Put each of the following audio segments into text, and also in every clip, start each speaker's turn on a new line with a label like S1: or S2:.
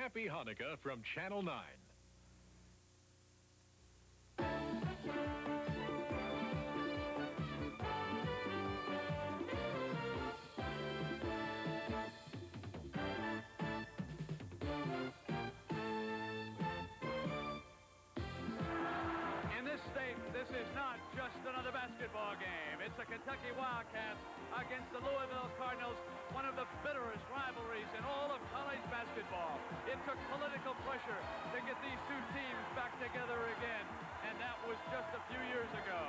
S1: Happy Hanukkah from Channel 9.
S2: This is not just another basketball game. It's the Kentucky Wildcats against the Louisville Cardinals, one of the bitterest rivalries in all of college basketball. It took political pressure to get these two teams back together again, and that was just a few years ago.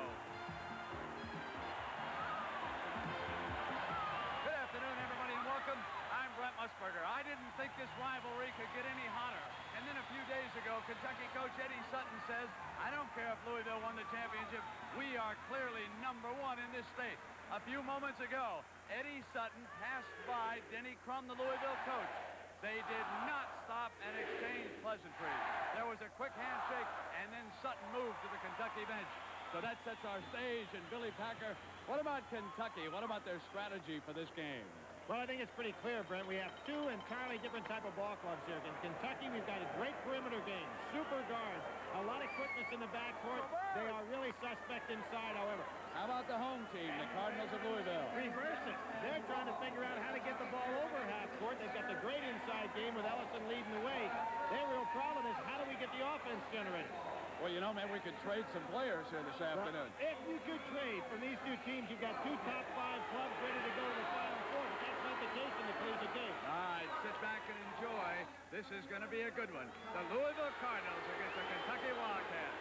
S2: Good afternoon, everybody, and welcome. I'm Brent Musburger. I didn't think this rivalry could get any hotter. And then a few days ago, Kentucky coach Eddie Sutton says, I don't care if Louisville won the championship. We are clearly #1 in this state. A few moments ago, Eddie Sutton passed by Denny Crum, the Louisville coach. They did not stop and exchange pleasantries. There was a quick handshake, and then Sutton moved to the Kentucky bench. So that sets our stage. And Billy Packer, what about Kentucky? What about their strategy for this game?
S3: Well, I think it's pretty clear, Brent. We have two entirely different type of ball clubs here. In Kentucky, we've got a great perimeter game, super guards, a lot of quickness in the backcourt. They are really suspect inside, however.
S2: How about the home team, the Cardinals of Louisville?
S3: Reverse it. They're trying to figure out how to get the ball over half court. They've got the great inside game with Ellison leading the way. Their real problem is how do we get the offense generated?
S2: Well, you know, maybe we could trade some players here this afternoon.
S3: If you could trade from these two teams, you've got two top 5 clubs ready to go to the Final Four. But that's not the case in the collegiate game.
S2: All right, sit back and enjoy. This is going to be a good one. The Louisville Cardinals against the Kentucky Wildcats.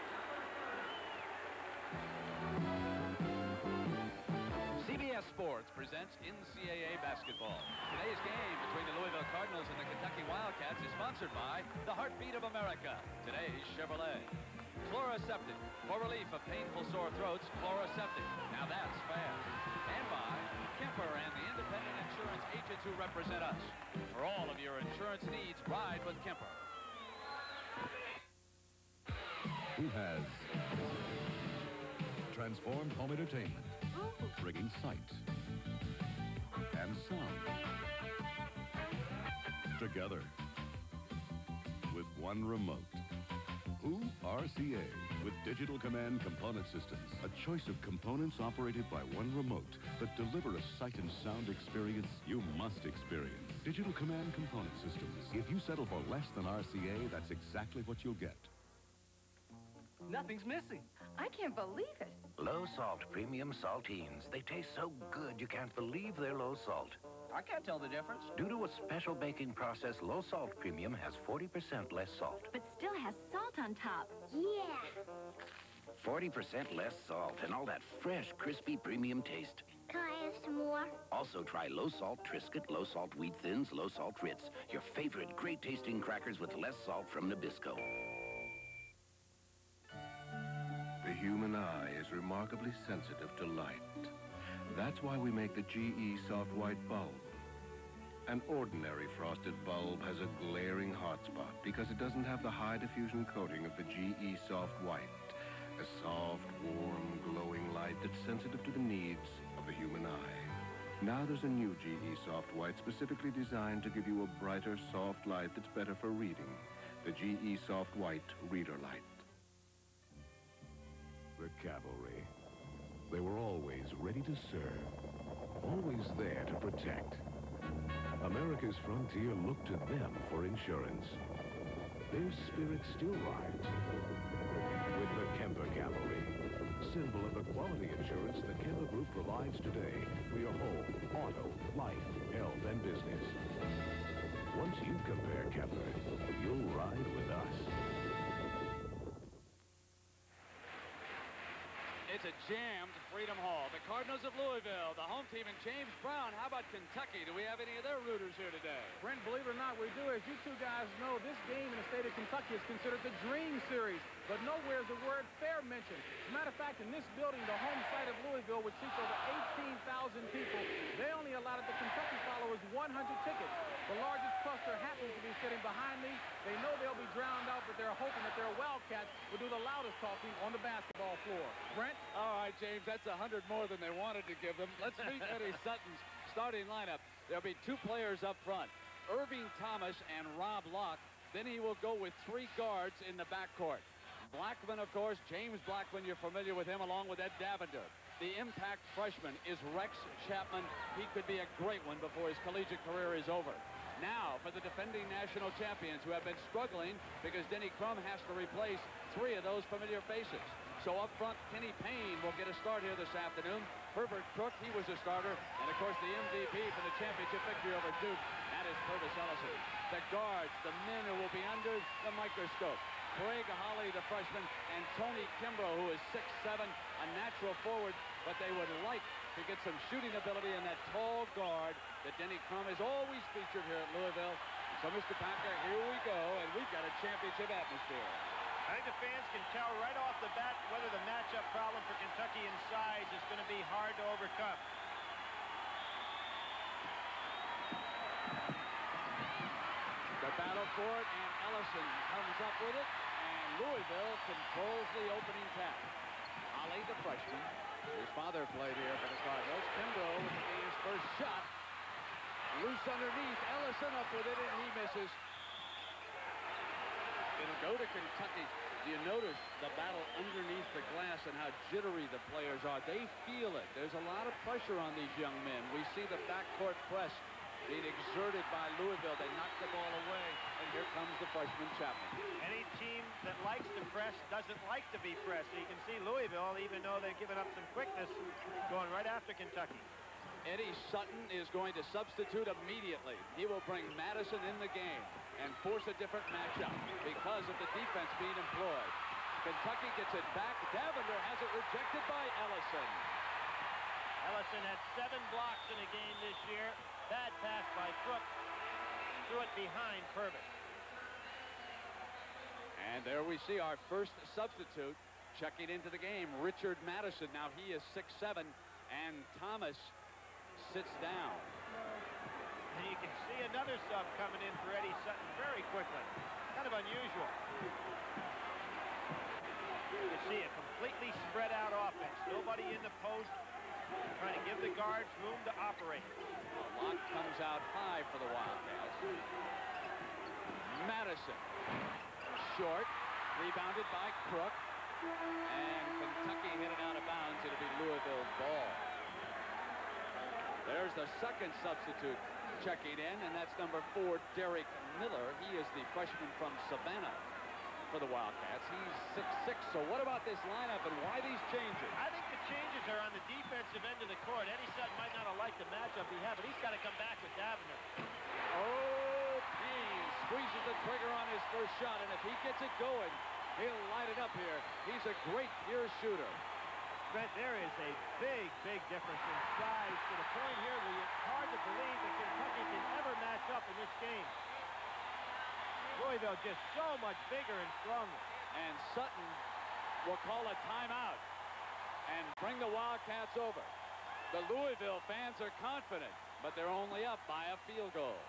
S2: CBS Sports presents NCAA basketball. Today's game between the Louisville Cardinals and the Kentucky Wildcats is sponsored by the Heartbeat of America, today's Chevrolet. Chloraseptic, for relief of painful sore throats, Chloraseptic. Now that's fair. And by Kemper and the independent insurance agents who represent us. For all of your insurance needs, ride with Kemper.
S4: Who has transformed home entertainment, bringing sight and sound together with one remote. Who? RCA, with Digital Command Component Systems. A choice of components operated by one remote that deliver a sight and sound experience you must experience. Digital Command Component Systems. If you settle for less than RCA, that's exactly what you'll get.
S5: Nothing's missing.
S6: I can't believe it.
S7: Low salt premium saltines. They taste so good you can't believe they're low salt.
S5: I can't tell the difference.
S7: Due to a special baking process, low salt premium has 40% less salt.
S6: But still has salt on top.
S8: Yeah.
S7: 40% less salt and all that fresh, crispy premium taste.
S8: Can I have some more?
S7: Also try low salt Triscuit, low salt wheat thins, low salt Ritz. Your favorite great tasting crackers with less salt from Nabisco.
S9: The human eye is remarkably sensitive to light. That's why we make the GE Soft White bulb. An ordinary frosted bulb has a glaring hot spot because it doesn't have the high diffusion coating of the GE Soft White. A soft, warm, glowing light that's sensitive to the needs of the human eye. Now there's a new GE Soft White specifically designed to give you a brighter, soft light that's better for reading. The GE Soft White Reader Light.
S4: The cavalry. They were always ready to serve, always there to protect. America's frontier looked to them for insurance. Their spirit still rides with the Kemper Cavalry, symbol of the quality insurance the Kemper Group provides today for your home, auto, life, health, and business. Once you compare Kemper, you'll ride with us.
S2: It's a jammed Freedom Hall. The Cardinals of Louisville, the home team, and James Brown. How about Kentucky? Do we have any of their rooters here today?
S3: Brent, believe it or not, we do. As you two guys know, this game in the state of Kentucky is considered the Dream Series, but nowhere is the word fair mentioned. As a matter of fact, in this building, the home site of Louisville, which seats over 18,000 people, they only allotted the Kentucky followers 100 tickets. The largest cluster happens to be sitting behind me. They know they'll be drowned out, but they're hoping that their Wildcats will do the loudest talking on the basketball floor. Brent?
S2: All right, James, that's 100 more than they wanted to give them. Let's meet Eddie Sutton's starting lineup. There'll be two players up front, Irving Thomas and Rob Locke. Then he will go with 3 guards in the backcourt. Blackmon, of course, James Blackmon, you're familiar with him, along with Ed Davender. The impact freshman is Rex Chapman. He could be a great one before his collegiate career is over. Now for the defending national champions, who have been struggling because Denny Crum has to replace 3 of those familiar faces. So up front, Kenny Payne will get a start here this afternoon. Herbert Cook, he was a starter. And, of course, the MVP for the championship victory over Duke, that is Purvis Ellison. The guards, the men who will be under the microscope. Craig Holly, the freshman, and Tony Kimbrough, who is 6'7", a natural forward, but they would like to get some shooting ability in that tall guard that Denny Crum has always featured here at Louisville. So, Mr. Packer, here we go, and we've got a championship atmosphere.
S8: I think the fans can tell right off the bat whether the matchup problem for Kentucky in size is going to be hard to overcome.
S2: The battle for it, and Ellison comes up with it, and Louisville controls the opening tap. Holly, the freshman, his father played here for the Cardinals. Kimbrough with the game's first shot. Loose underneath, Ellison up with it, and he misses. It'll go to Kentucky. Do you notice the battle underneath the glass and how jittery the players are? They feel it. There's a lot of pressure on these young men. We see the backcourt press being exerted by Louisville. They knock the ball away, and here comes the freshman Chapman.
S8: Any team that likes to press doesn't like to be pressed. So you can see Louisville, even though they've given up some quickness, going right after Kentucky.
S2: Eddie Sutton is going to substitute immediately. He will bring Madison in the game and force a different matchup because of the defense being employed. Kentucky gets it back. Davender has it rejected by Ellison.
S8: Ellison had 7 blocks in a game this year. Bad pass by Crook. Threw it behind Purvis.
S2: And there we see our first substitute checking into the game, Richard Madison. Now he is 6'7", and Thomas sits down.
S8: And you can see another sub coming in for Eddie Sutton very quickly. Kind of unusual. You can see a completely spread out offense. Nobody in the post, trying to give the guards room to operate.
S2: Lock comes out high for the Wildcats. Madison. Short. Rebounded by Crook. And Kentucky hit it out of bounds. It'll be Louisville's ball. There's the second substitute checking in, and that's number 4, Derek Miller. He is the freshman from Savannah for the Wildcats. He's 6'6". So what about this lineup and why these changes?
S8: I think the changes are on the defensive end of the court. Eddie Sutton might not have liked the matchup he had, but he's got to come back with Davender.
S2: Oh, Payne squeezes the trigger on his first shot, and if he gets it going, he'll light it up here. He's a great pure shooter.
S8: Brent, there is a big, big difference in size to the point here where it's hard to believe that Kentucky can ever match up in this game. Louisville just so much bigger and stronger.
S2: And Sutton will call a timeout and bring the Wildcats over. The Louisville fans are confident, but they're only up by a field goal.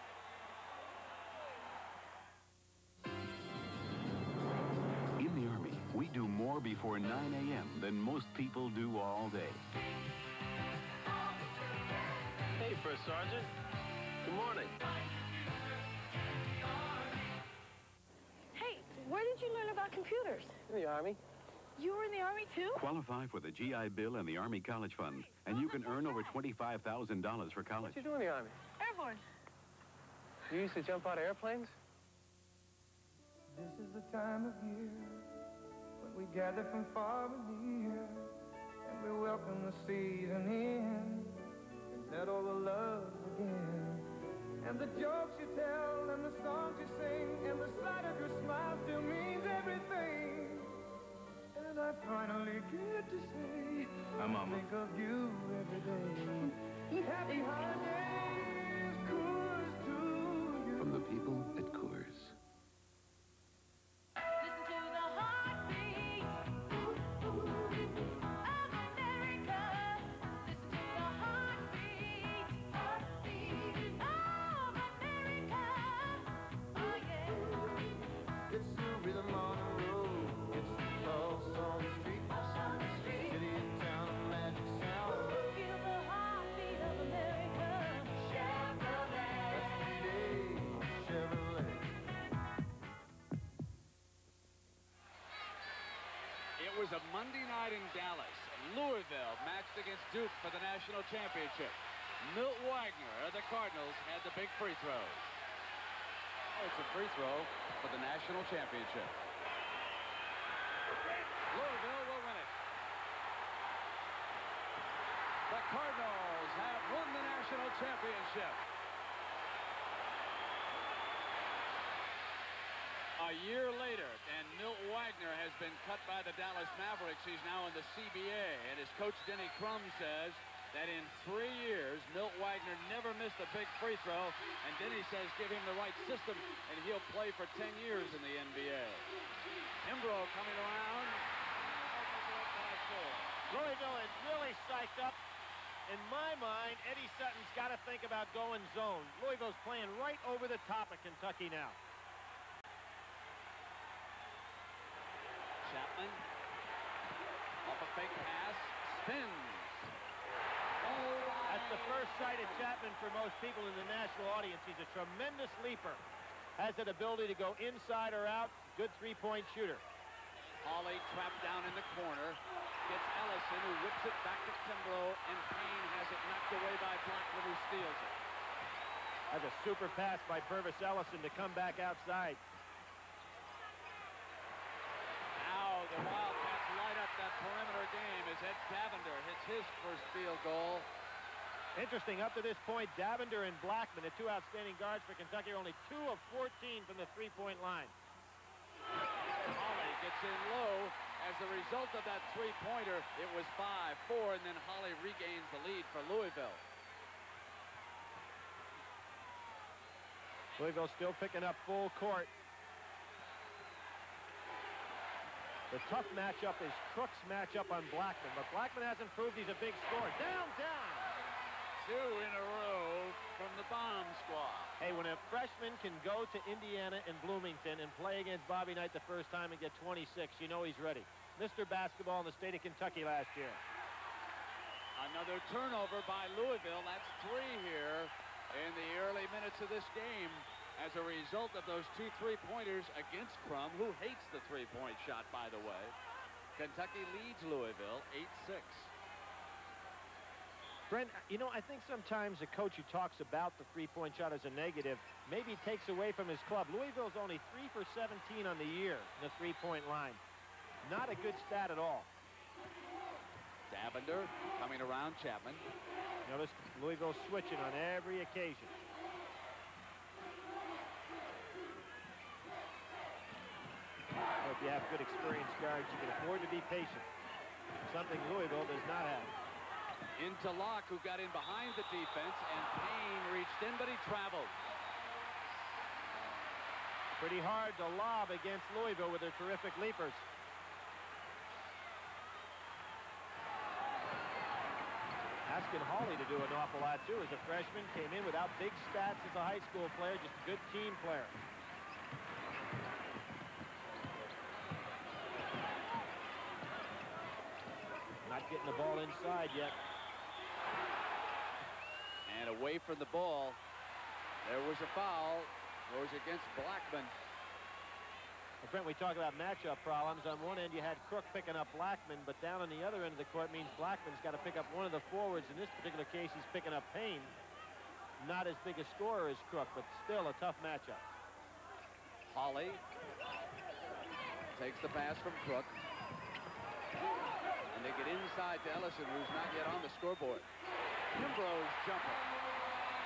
S10: In the Army, we do more before 9 a.m. than most people do all day.
S8: Hey, First Sergeant. Good morning.
S6: Hey, where did you learn about computers?
S5: In the Army.
S6: You were in the Army, too?
S10: Qualify for the GI Bill and the Army College Fund, and you can earn over $25,000 for college.
S5: What you do in the Army?
S6: Airborne.
S5: You used to jump out of airplanes?
S11: This is the time of year when we gather from far and near, and we welcome the season in and settle the love again. And the jokes you tell and the songs you sing and the sight of your smile still means everything. And I finally get to say, I think of you every day. Happy holidays, Coors to you.
S10: From the people at Coors.
S2: a Monday night in Dallas. Louisville matched against Duke for the national championship. Milt Wagner of the Cardinals had the big free throw. Oh, it's a free throw for the national championship. Louisville will win it. The Cardinals have won the national championship. A year later, and Milt Wagner has been cut by the Dallas Mavericks. He's now in the CBA, and his coach Denny Crum says that in 3 years, Milt Wagner never missed a big free throw, and Denny says give him the right system, and he'll play for 10 years in the NBA. Kimbrough coming around.
S8: Louisville is really psyched up. In my mind, Eddie Sutton's got to think about going zone. Louisville's playing right over the top of Kentucky now.
S2: Chapman. Off a fake pass. Spins.
S8: That's the first sight of Chapman for most people in the national audience. He's a tremendous leaper. Has that ability to go inside or out. Good three-point shooter.
S2: Hawley trapped down in the corner. Gets Ellison, who whips it back to Kimbrough, and Payne has it knocked away by Blackmon, who steals it.
S8: That's a super pass by Purvis Ellison to come back outside.
S2: Now the Wildcats light up that perimeter game as Ed Davender hits his first field goal.
S8: Interesting, up to this point, Davender and Blackmon, the two outstanding guards for Kentucky, are only 2 of 14 from the three-point line.
S2: Hawley gets in low. As a result of that three-pointer, it was 5-4, and then Hawley regains the lead for Louisville.
S8: Louisville still picking up full court. The tough matchup is Crook's matchup on Blackmon, but Blackmon hasn't proved he's a big scorer. Down.
S2: 2 in a row from the bomb squad.
S8: Hey, when a freshman can go to Indiana and Bloomington and play against Bobby Knight the first time and get 26, you know he's ready. Mr. Basketball in the state of Kentucky last year.
S2: Another turnover by Louisville. That's 3 here in the early minutes of this game as a result of those 2 3-pointers against Crum, who hates the three-point shot, by the way. Kentucky leads Louisville 8-6.
S8: Brent, you know, I think sometimes a coach who talks about the three-point shot as a negative maybe takes away from his club. Louisville's only 3 for 17 on the year in the three-point line. Not a good stat at all.
S2: Davender coming around Chapman.
S8: Notice Louisville switching on every occasion. Well, if you have good experienced guards, you can afford to be patient. Something Louisville does not have.
S2: Into Locke, who got in behind the defense, and Payne reached in, but he traveled.
S8: Pretty hard to lob against Louisville with their terrific leapers. Asking Hawley to do an awful lot, too, as a freshman. Came in without big stats as a high school player, just a good team player. Not getting the ball inside yet.
S2: And away from the ball, there was a foul. Goes against Blackmon.
S8: Well, Brent, we talk about matchup problems. On one end, you had Crook picking up Blackmon, but down on the other end of the court means Blackman's got to pick up one of the forwards. In this particular case, he's picking up Payne. Not as big a scorer as Crook, but still a tough matchup.
S2: Hawley takes the pass from Crook. And they get inside to Ellison, who's not yet on the scoreboard. Kimbrough's jumper.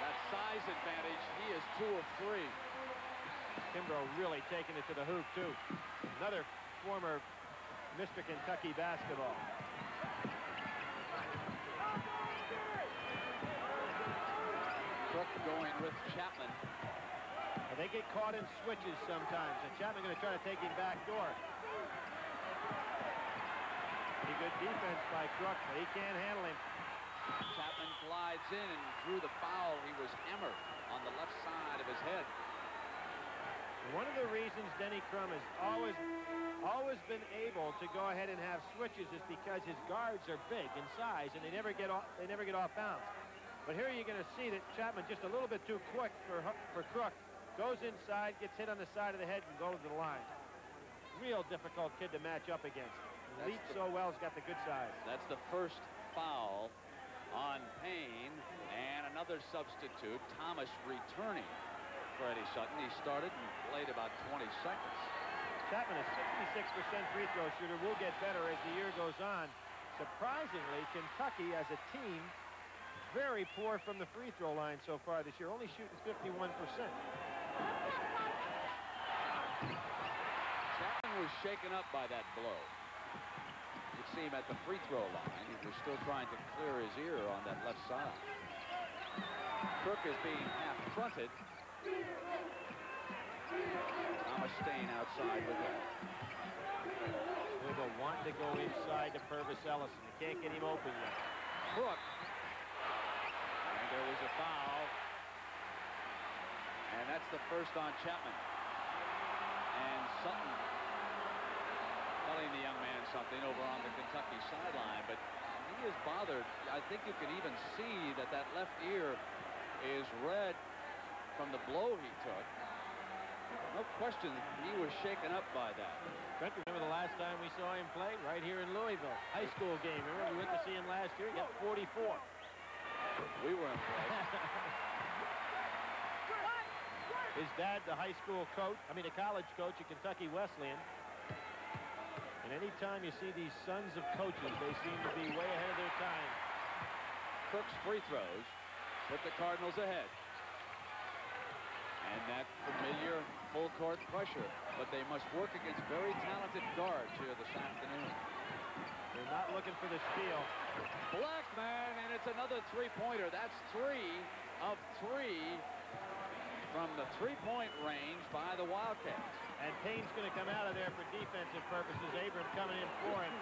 S2: That size advantage, he is 2 of 3.
S8: Kimbrough really taking it to the hoop, too. Another former Mr. Kentucky basketball.
S2: Crook going with Chapman.
S8: Well, they get caught in switches sometimes, and Chapman going to try to take him back door. Pretty good defense by Crook, but he can't handle him.
S2: Chapman glides in and drew the foul. He was hammered on the left side of his head.
S8: One of the reasons Denny Crum has always been able to go ahead and have switches is because his guards are big in size and they never get off bounds. But here you're going to see that Chapman just a little bit too quick for Crook. Goes inside, gets hit on the side of the head, and goes to the line. Real difficult kid to match up against. leaps so well, has got the good size.
S2: That's the first foul on Payne, and another substitute, Thomas, returning for Eddie Sutton. He started and played about 20 seconds.
S8: Chapman, a 66% free throw shooter, will get better as the year goes on. Surprisingly, Kentucky as a team, very poor from the free throw line so far this year, only shooting 51%.
S2: Chapman was shaken up by that blow. You could see him at the free throw line. He was still trying to clear his ear on that left side. Crook is being half fronted. Thomas staying outside with him.
S8: Louisville wanting to go inside to Purvis Ellison. They can't get him open yet.
S2: Crook. And there was a foul. And that's the first on Chapman. And Sutton telling the young man something over on the Kentucky sideline, but he is bothered. I think you can even see that that left ear is red from the blow he took. No question, he was shaken up by that.
S8: Trent, remember the last time we saw him play? Right here in Louisville. High school game. Remember we went to see him last year? He got 44.
S2: We were impressed.
S8: His dad, the high school coach, the college coach at Kentucky Wesleyan. And anytime you see these sons of coaches, they seem to be way ahead of their time.
S2: Crook's free throws put the Cardinals ahead. And that familiar full court pressure, but they must work against very talented guards here this afternoon.
S8: They're not looking for the steal.
S2: Blackmon, and it's another three-pointer. That's 3 of 3 from the three-point range by the Wildcats.
S8: And Payne's going to come out of there for defensive purposes. Abram coming in for him.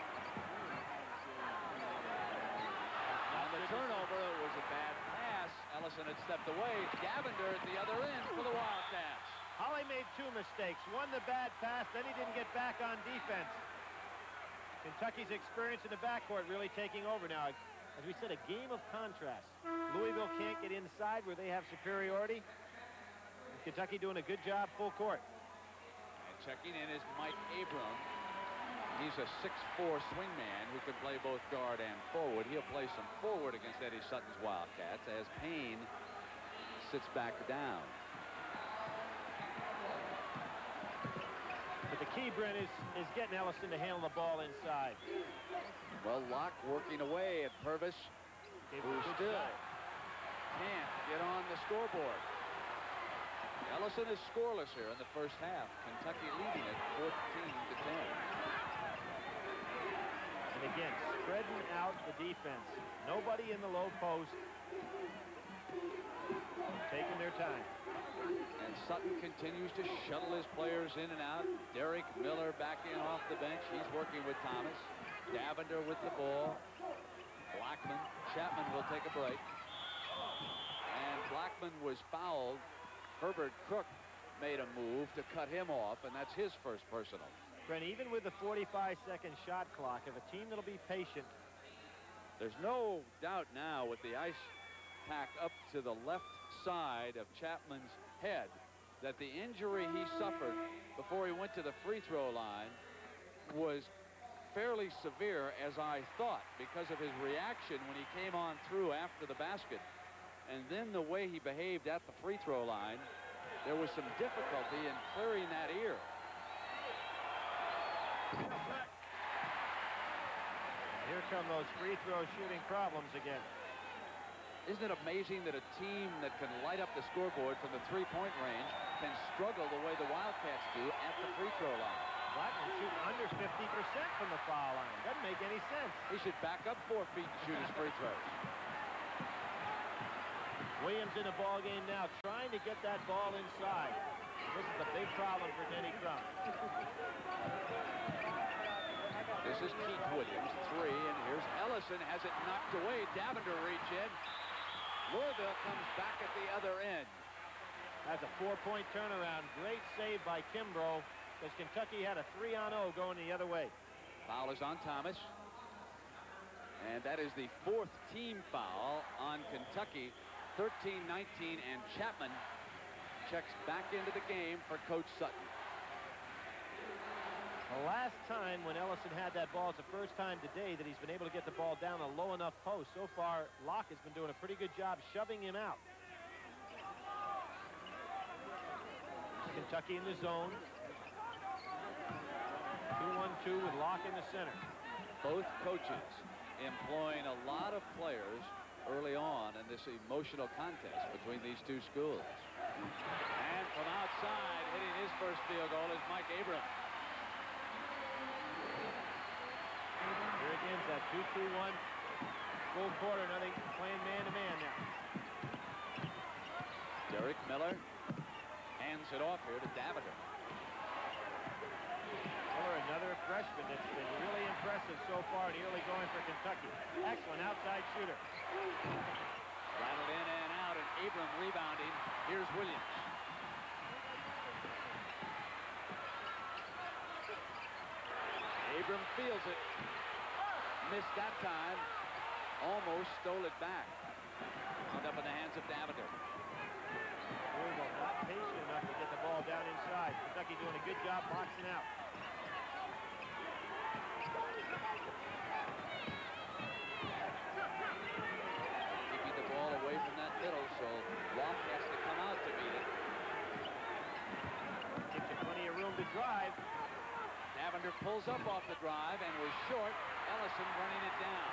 S2: On the turnover, it was a bad pass. Ellison had stepped away. Davender at the other end for the Wildcats.
S8: Holly made 2 mistakes. One, the bad pass, then he didn't get back on defense. Kentucky's experience in the backcourt really taking over now. As we said, a game of contrast. Louisville can't get inside where they have superiority. Kentucky doing a good job full court.
S2: And checking in is Mike Abram. He's a 6'4" swingman who can play both guard and forward. He'll play some forward against Eddie Sutton's Wildcats as Payne sits back down.
S8: But the key, Brent, is getting Ellison to handle the ball inside.
S2: Well, Locke working away at Purvis, who still can't get on the scoreboard. Ellison is scoreless here in the first half. Kentucky leading it 14-10.
S8: And again, spreading out the defense. Nobody in the low post. Taking their time.
S2: And Sutton continues to shuttle his players in and out. Derek Miller back in off the bench. He's working with Thomas. Davender with the ball. Blackmon. Chapman will take a break. And Blackmon was fouled. Herbert Crook made a move to cut him off, and that's his first personal.
S8: Brent, even with the 45-second shot clock, if a team that'll be patient.
S2: There's no doubt now with the ice pack up to the left side of Chapman's head that the injury he suffered before he went to the free throw line was fairly severe, as I thought, because of his reaction when he came on through after the basket. And then the way he behaved at the free throw line, there was some difficulty in clearing that ear.
S8: Here come those free throw shooting problems again.
S2: Isn't it amazing that a team that can light up the scoreboard from the three-point range can struggle the way the Wildcats do at the free throw line?
S8: Blackmon shooting under 50% from the foul line. Doesn't make any sense.
S2: He should back up 4 feet and shoot his free throws.
S8: Williams in the ball game now, trying to get that ball inside. This is a big problem for Denny Crum.
S2: This is Keith Williams, 3, and here's Ellison, has it knocked away. Davender reach in. Louisville comes back at the other end.
S8: That's a 4-point turnaround. Great save by Kimbrough, because Kentucky had a 3-on-0 going the other way.
S2: Foul is on Thomas. And that is the 4th team foul on Kentucky. 13-19, and Chapman checks back into the game for Coach Sutton.
S8: The last time when Ellison had that ball, it's the first time today that he's been able to get the ball down a low enough post. So far, Locke has been doing a pretty good job shoving him out. Kentucky in the zone. 2-1-2 with Locke in the center.
S2: Both coaches employing a lot of players early on in this emotional contest between these two schools. And from outside, hitting his first field goal is Mike Abram.
S8: Here again, that 2-2-1 full quarter. Now they playing man-to-man now.
S2: Derek Miller hands it off here to Davender.
S8: Miller, another freshman that's been really impressive so far in the early going for Kentucky. Excellent outside shooter.
S2: Rattled in and out, and Abram rebounding. Here's Williams. Abram feels it. Missed that time. Almost stole it back. Wound up in the hands of Davender.
S8: Louisville not patient enough to get the ball down inside. Kentucky doing a good job boxing out.
S2: Keeping the ball away from that middle, so Locke has to come out to beat it.
S8: Gives you plenty of room to drive.
S2: Davender pulls up off the drive and was short. Ellison running it down.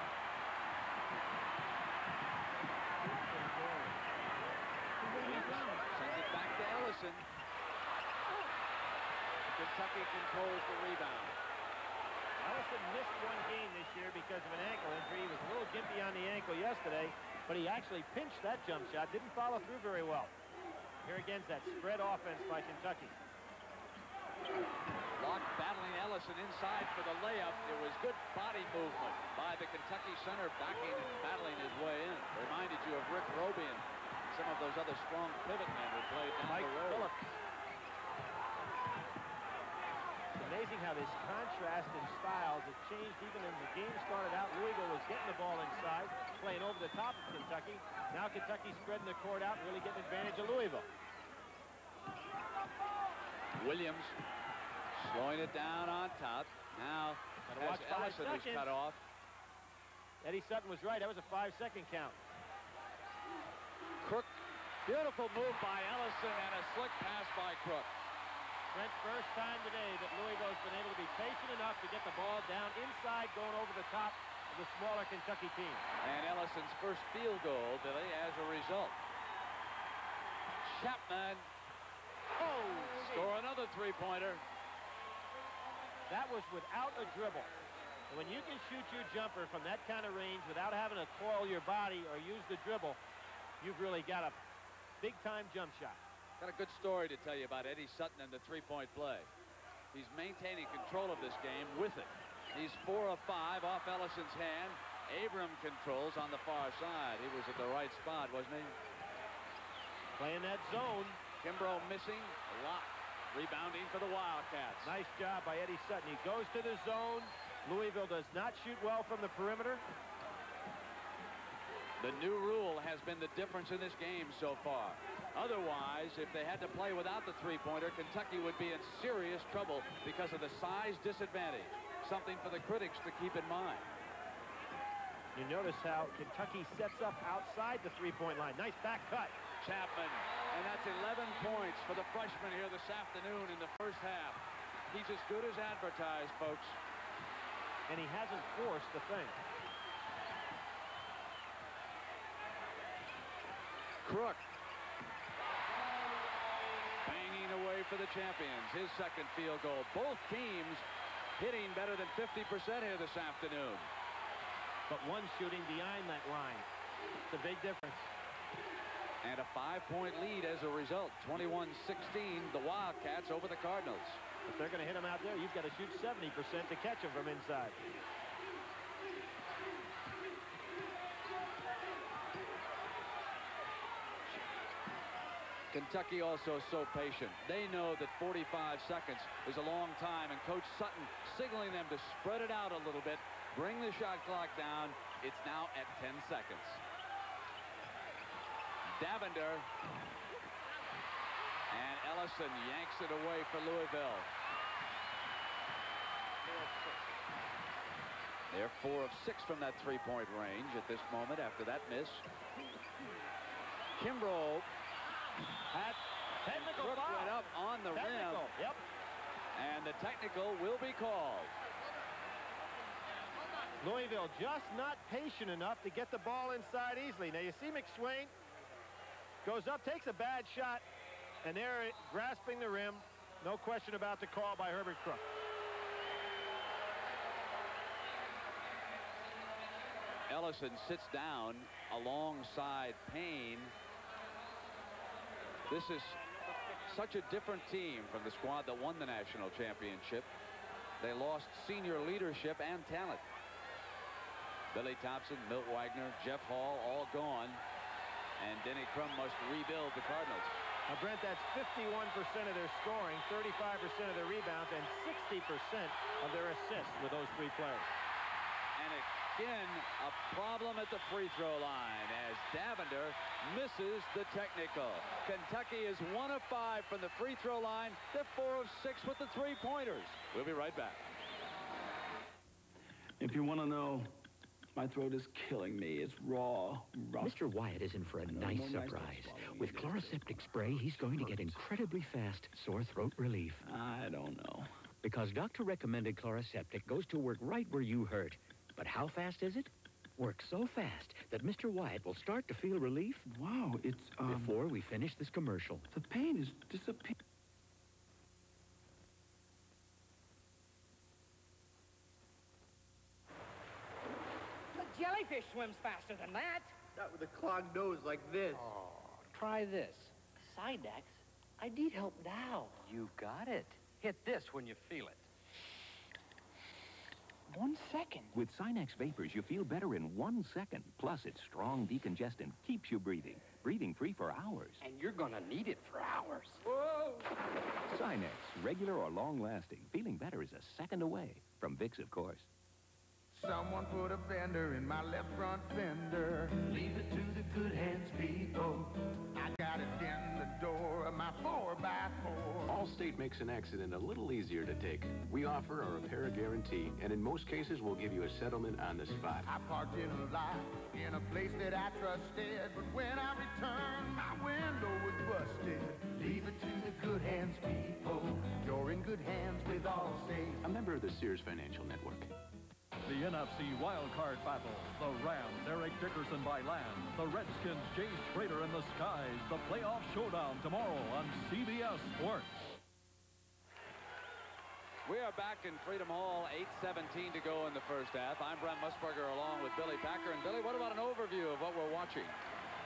S2: Sends it back to Ellison. Kentucky controls the rebound.
S8: Ellison missed one game this year because of an ankle injury. He was a little gimpy on the ankle yesterday, but he actually pinched that jump shot. Didn't follow through very well. Here again's that spread offense by Kentucky.
S2: Locke battling Ellison inside for the layup. There was good body movement by the Kentucky center, backing and battling his way in. Reminded you of Rick Roby and some of those other strong pivot men who played down the road.
S8: It's amazing how this contrast in styles has changed even as the game started out. Louisville was getting the ball inside, playing over the top of Kentucky. Now Kentucky spreading the court out and really getting advantage of Louisville.
S2: Williams slowing it down on top. Now as Ellison is cut off.
S8: Eddie Sutton was right. That was a 5-second count.
S2: Crook, beautiful move by Ellison and a slick pass by Crook.
S8: Trent's first time today that Louisville's been able to be patient enough to get the ball down inside, going over the top of the smaller Kentucky team.
S2: And Ellison's first field goal, Billy, as a result. Chapman. Oh, score another three-pointer.
S8: That was without a dribble. And when you can shoot your jumper from that kind of range without having to coil your body or use the dribble, you've really got a big-time jump shot.
S2: Got a good story to tell you about Eddie Sutton and the three-point play. He's maintaining control of this game with it. He's 4 of 5 off Ellison's hand. Abram controls on the far side. He was at the right spot, wasn't he?
S8: Playing that zone.
S2: Kimbrough missing. Locke rebounding for the Wildcats.
S8: Nice job by Eddie Sutton. He goes to the zone. Louisville does not shoot well from the perimeter.
S2: The new rule has been the difference in this game so far. Otherwise, if they had to play without the three-pointer, Kentucky would be in serious trouble because of the size disadvantage. Something for the critics to keep in mind.
S8: You notice how Kentucky sets up outside the three-point line. Nice back cut.
S2: Chapman, and that's 11 points for the freshman here this afternoon in the first half. He's as good as advertised, folks.
S8: And he hasn't forced the thing.
S2: Crook. Banging away for the champions. His second field goal. Both teams hitting better than 50% here this afternoon.
S8: But one shooting behind that line. It's a big difference.
S2: And a 5-point lead as a result. 21-16, the Wildcats over the Cardinals.
S8: If they're going to hit them out there, you've got to shoot 70% to catch them from inside.
S2: Kentucky also so patient. They know that 45 seconds is a long time, and Coach Sutton signaling them to spread it out a little bit, bring the shot clock down. It's now at 10 seconds. Davender. And Ellison yanks it away for Louisville. They're 4 of 6 from that three-point range at this moment after that miss. Kimbrough
S8: At technical
S2: Crook
S8: foul.
S2: went up on the
S8: Technical,
S2: rim.
S8: yep.
S2: And the technical will be called.
S8: Louisville just not patient enough to get the ball inside easily. Now you see McSwain goes up, takes a bad shot, and they're grasping the rim. No question about the call by Herbert Crook.
S2: Ellison sits down alongside Payne. This is such a different team from the squad that won the national championship. They lost senior leadership and talent. Billy Thompson, Milt Wagner, Jeff Hall, all gone. And Denny Crum must rebuild the Cardinals.
S8: Now, Brent, that's 51% of their scoring, 35% of their rebounds, and 60% of their assists with those three players.
S2: And again, a problem at the free throw line as Davender misses the technical. Kentucky is 1 of 5 from the free throw line. They're 4 of 6 with the three-pointers. We'll be right back.
S12: If you want to know, my throat is killing me. It's raw.
S13: Mr. Wyatt is in for a nice surprise. With Chloraseptic spray, he's going to get incredibly fast sore throat relief.
S12: I don't know.
S13: Because doctor recommended Chloraseptic goes to work right where you hurt. But how fast is it? Works so fast that Mr. Wyatt will start to feel relief.
S12: Wow, it's,
S13: before we finish this commercial.
S12: The pain is disappearing.
S14: Jellyfish swims faster than that.
S5: Not with a clogged nose like this.
S14: Oh, try this. Sidex, I need help now.
S15: You got it. Hit this when you feel it.
S14: 1 second.
S15: With Sinex Vapors, you feel better in 1 second. Plus, it's strong decongestant, keeps you breathing free for hours.
S14: And you're gonna need it for hours.
S15: Whoa! Sinex, regular or long-lasting. Feeling better is a second away. From Vicks, of course.
S11: Someone put a bender in my left front fender. Leave it to the good hands, people. I got it in the door of my 4x4.
S4: Allstate makes an accident a little easier to take. We offer a repair guarantee, and in most cases, we'll give you a settlement on the spot.
S11: I parked in a lot in a place that I trusted, but when I returned, my window was busted. Leave it to the good hands, people. You're in good hands with Allstate.
S4: A member of the Sears Financial Network.
S1: The NFC wildcard battle. The Rams, Eric Dickerson by land. The Redskins, Jay Schrader in the skies. The playoff showdown tomorrow on CBS Sports.
S2: We are back in Freedom Hall, 8:17 to go in the first half. I'm Brent Musburger along with Billy Packer. And Billy, what about an overview of what we're watching?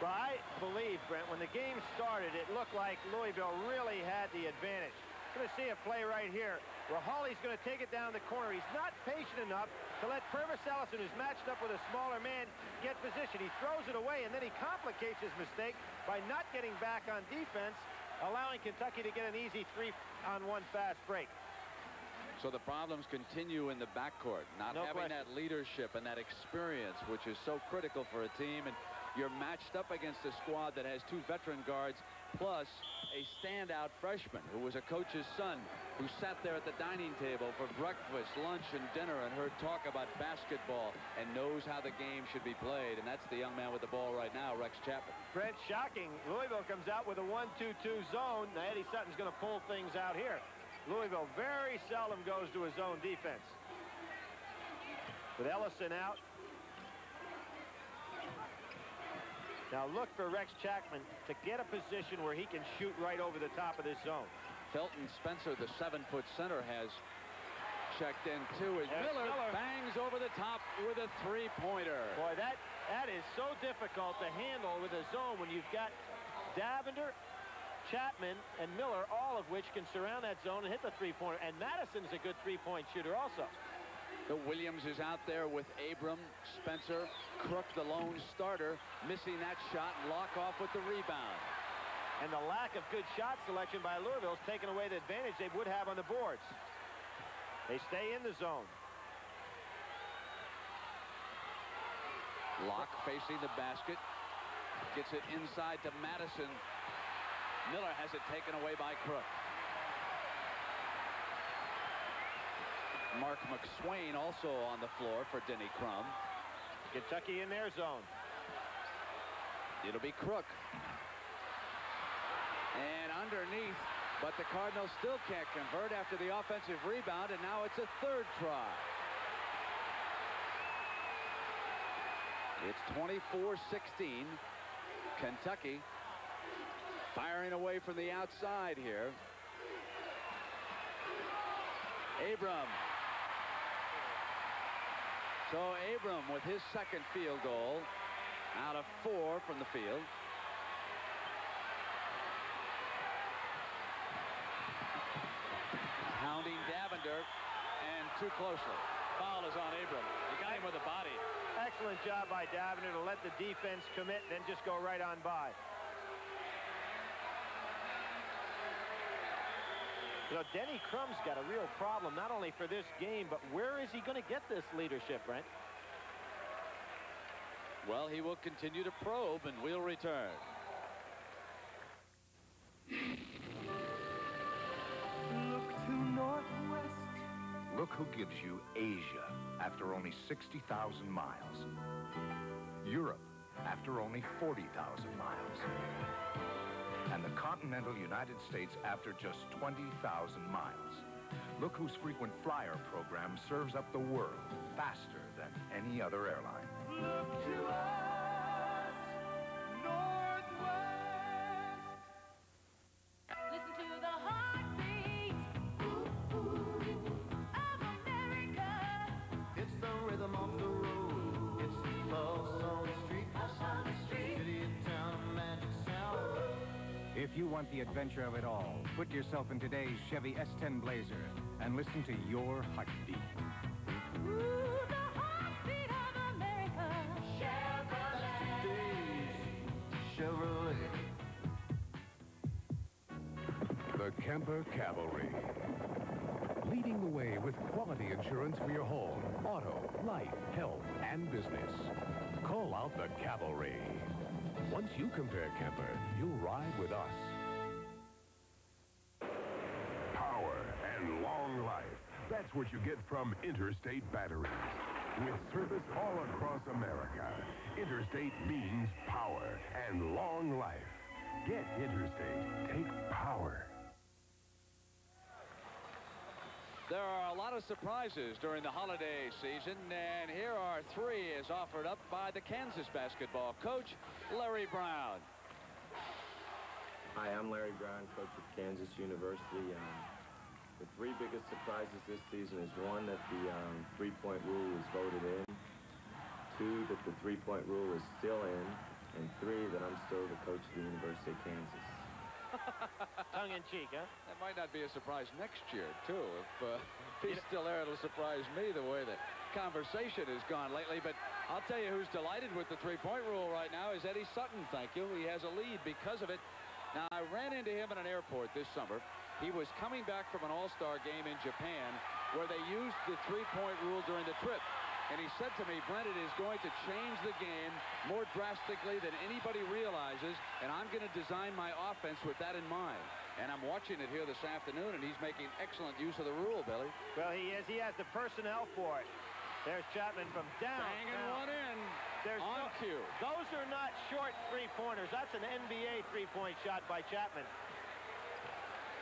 S8: Well, I believe, Brent, when the game started, it looked like Louisville really had the advantage. Going to see a play right here where Hawley's going to take it down the corner. He's not patient enough to let Purvis Ellison, who's matched up with a smaller man, get position. He throws it away, and then he complicates his mistake by not getting back on defense, allowing Kentucky to get an easy 3-on-1 fast break.
S2: So the problems continue in the backcourt, not having that leadership and that experience, which is so critical for a team. And you're matched up against a squad that has 2 veteran guards, plus a standout freshman who was a coach's son, who sat there at the dining table for breakfast, lunch, and dinner and heard talk about basketball and knows how the game should be played. And that's the young man with the ball right now, Rex Chapman.
S8: Brent, shocking. Louisville comes out with a 1-2-2 zone. Now, Eddie Sutton's going to pull things out here. Louisville very seldom goes to a zone defense. With Ellison out. Now look for Rex Chapman to get a position where he can shoot right over the top of this zone.
S2: Felton Spencer, the 7-foot center, has checked in too as Miller bangs over the top with a three-pointer.
S8: Boy, that is so difficult to handle with a zone when you've got Davender, Chapman, and Miller, all of which can surround that zone and hit the three-pointer. And Madison's a good three-point shooter also.
S2: The Williams is out there with Abram, Spencer, Crook, the lone starter, missing that shot, and Lock off with the rebound.
S8: And the lack of good shot selection by Louisville is taking away the advantage they would have on the boards. They stay in the zone.
S2: Lock facing the basket, gets it inside to Madison. Miller has it taken away by Crook. Mark McSwain also on the floor for Denny Crum.
S8: Kentucky in their zone.
S2: It'll be Crook. And underneath, but the Cardinals still can't convert after the offensive rebound, and now it's a third try. It's 24-16. Kentucky firing away from the outside here. Abram. So Abram with his second field goal out of 4 from the field. Hounding Davender, and too closely. Foul is on Abram. He got him with a body.
S8: Excellent job by Davender to let the defense commit, then just go right on by. You know, Denny Crum's got a real problem, not only for this game, but where is he going to get this leadership, Brent?
S2: Well, he will continue to probe, and we'll return.
S11: Look to northwest.
S16: Look who gives you Asia after only 60,000 miles. Europe after only 40,000 miles. And the continental United States after just 20,000 miles. Look whose frequent flyer program serves up the world faster than any other airline.
S11: Look to us, northwest.
S17: Listen to the heartbeat of America.
S11: It's the rhythm of the road. It's the pulse on the street. City and town, magic sound.
S18: If you want the adventure of it all, put yourself in today's Chevy S10 Blazer and listen to your heartbeat.
S17: Ooh, the heartbeat of America.
S11: Chevrolet. Chevrolet.
S4: The Kemper Cavalry. Leading the way with quality insurance for your home, auto, life, health, and business. Call out the Cavalry. Once you compare Kemper, you'll ride with us.
S19: Power and long life. That's what you get from Interstate Batteries. With service all across America, Interstate means power and long life. Get Interstate. Take power.
S2: There are a lot of surprises during the holiday season, and here are 3 as offered up by the Kansas basketball coach, Larry Brown.
S20: Hi, I'm Larry Brown, coach at Kansas University. The 3 biggest surprises this season is 1, that the 3-point rule was voted in, 2, that the 3-point rule is still in, and 3, that I'm still the coach of the University of Kansas.
S8: Tongue-in-cheek, huh?
S2: That might not be a surprise next year, too. If he's still there, it'll surprise me the way the conversation has gone lately. But I'll tell you who's delighted with the 3-point rule right now is Eddie Sutton, thank you. He has a lead because of it. Now, I ran into him in an airport this summer. He was coming back from an all-star game in Japan where they used the 3-point rule during the trip. And he said to me, Brent, it is going to change the game more drastically than anybody realizes, and I'm going to design my offense with that in mind. And I'm watching it here this afternoon, and he's making excellent use of the rule, Billy.
S8: Well, he is. He has the personnel for it. There's Chapman from down.
S2: Banging one in.
S8: There's
S2: on cue.
S8: Those are not short 3-pointers. That's an NBA 3-point shot by Chapman.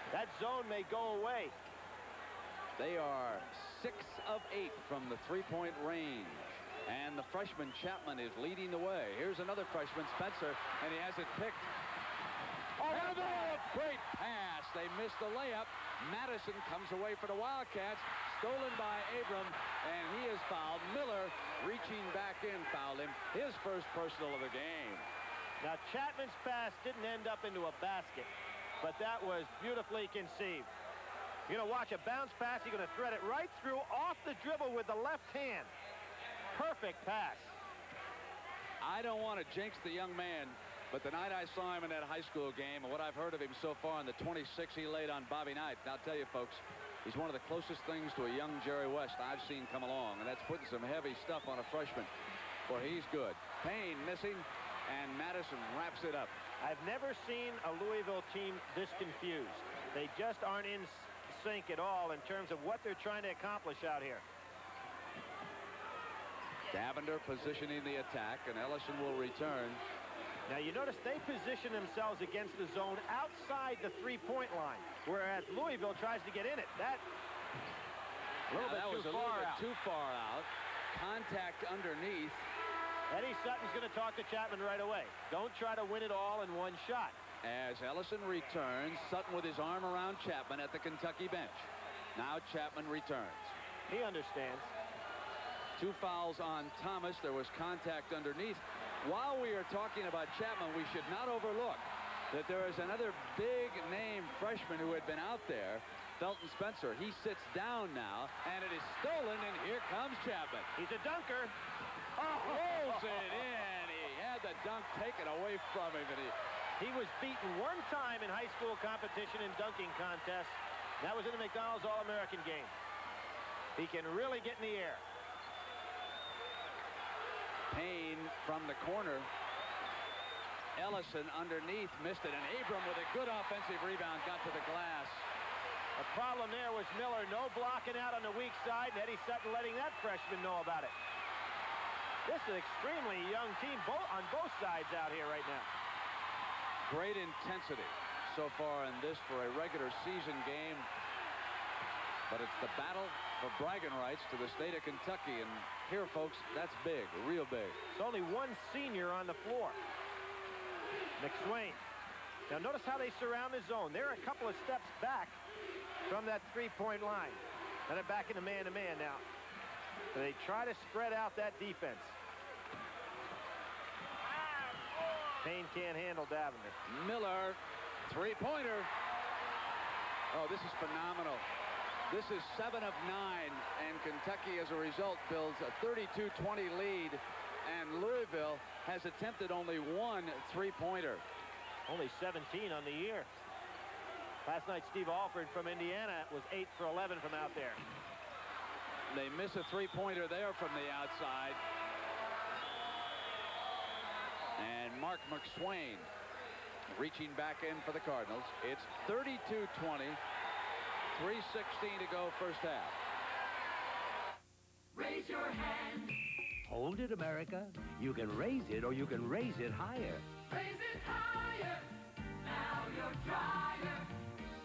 S8: That zone may go away.
S2: They are 6 of 8 from the 3-point range. And the freshman Chapman is leading the way. Here's another freshman, Spencer, and he has it picked. Oh, what a great pass. They missed the layup. Madison comes away for the Wildcats. Stolen by Abram, and he is fouled. Miller, reaching back in, fouled him. His first personal of the game.
S8: Now, Chapman's pass didn't end up into a basket, but that was beautifully conceived. You're going to watch a bounce pass. You're going to thread it right through off the dribble with the left hand. Perfect pass.
S2: I don't want to jinx the young man, but the night I saw him in that high school game and what I've heard of him so far in the 26 he laid on Bobby Knight, I'll tell you, folks, he's one of the closest things to a young Jerry West I've seen come along, and that's putting some heavy stuff on a freshman. Boy, he's good. Payne missing, and Madison wraps it up.
S8: I've never seen a Louisville team this confused. They just aren't in sync at all in terms of what they're trying to accomplish out here.
S21: Davender positioning the attack, and Ellison will return.
S8: Now, you notice they position themselves against the zone outside the three-point line, whereas Louisville tries to get in it. That was a little bit too far out. Contact underneath. Eddie Sutton's going to talk to Chapman right away. Don't try to win it all in one shot.
S21: As Ellison returns, Sutton with his arm around Chapman at the Kentucky bench. Now Chapman returns.
S8: He understands.
S21: 2 fouls on Thomas. There was contact underneath. While we are talking about Chapman, we should not overlook that there is another big-name freshman who had been out there, Felton Spencer. He sits down now, and it is stolen, and here comes Chapman.
S8: He's a dunker.
S21: Rolls it in. He had the dunk taken away from him, and
S8: he was beaten one time in high school competition in dunking contests. That was in the McDonald's All-American game. He can really get in the air.
S21: Payne from the corner. Ellison underneath missed it, and Abram with a good offensive rebound got to the glass.
S8: The problem there was Miller no blocking out on the weak side, and Eddie Sutton letting that freshman know about it. This is an extremely young team on both sides out here right now.
S21: Great intensity so far in this for a regular season game. But it's the battle for bragging rights to the state of Kentucky. And here, folks, that's big, real big.
S8: There's only one senior on the floor. McSwain. Now, notice how they surround the zone. They're a couple of steps back from that three-point line. And they're back into man-to-man now. So they try to spread out that defense. Payne can't handle Davender.
S21: Miller, three-pointer. Oh, this is phenomenal. This is 7 of 9, and Kentucky, as a result, builds a 32-20 lead, and Louisville has attempted only 1 three-pointer.
S8: Only 17 on the year. Last night, Steve Alford from Indiana was 8 for 11 from out there.
S21: They miss a three-pointer there from the outside. And Mark McSwain reaching back in for the Cardinals. It's 32-20. 3:16 to go first half.
S17: Raise your hand.
S22: Hold it, America. You can raise it or you can raise it higher.
S17: Raise it higher. Now you're drier.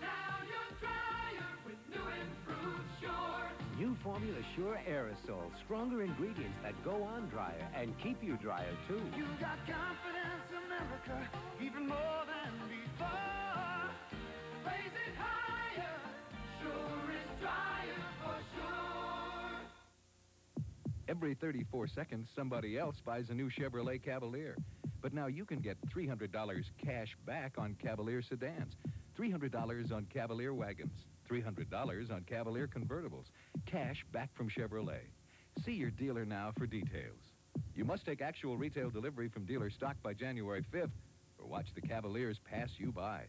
S17: Now you're drier with new improved Sure.
S22: New Formula Sure Aerosol. Stronger ingredients that go on drier and keep you drier, too.
S17: You got confidence, America, even more than before. Raise it higher. Sure is drier for sure.
S23: Every 34 seconds, somebody else buys a new Chevrolet Cavalier. But now you can get $300 cash back on Cavalier sedans, $300 on Cavalier wagons, $300 on Cavalier convertibles. Cash back from Chevrolet. See your dealer now for details. You must take actual retail delivery from dealer stock by January 5th, or watch the Cavaliers pass you by.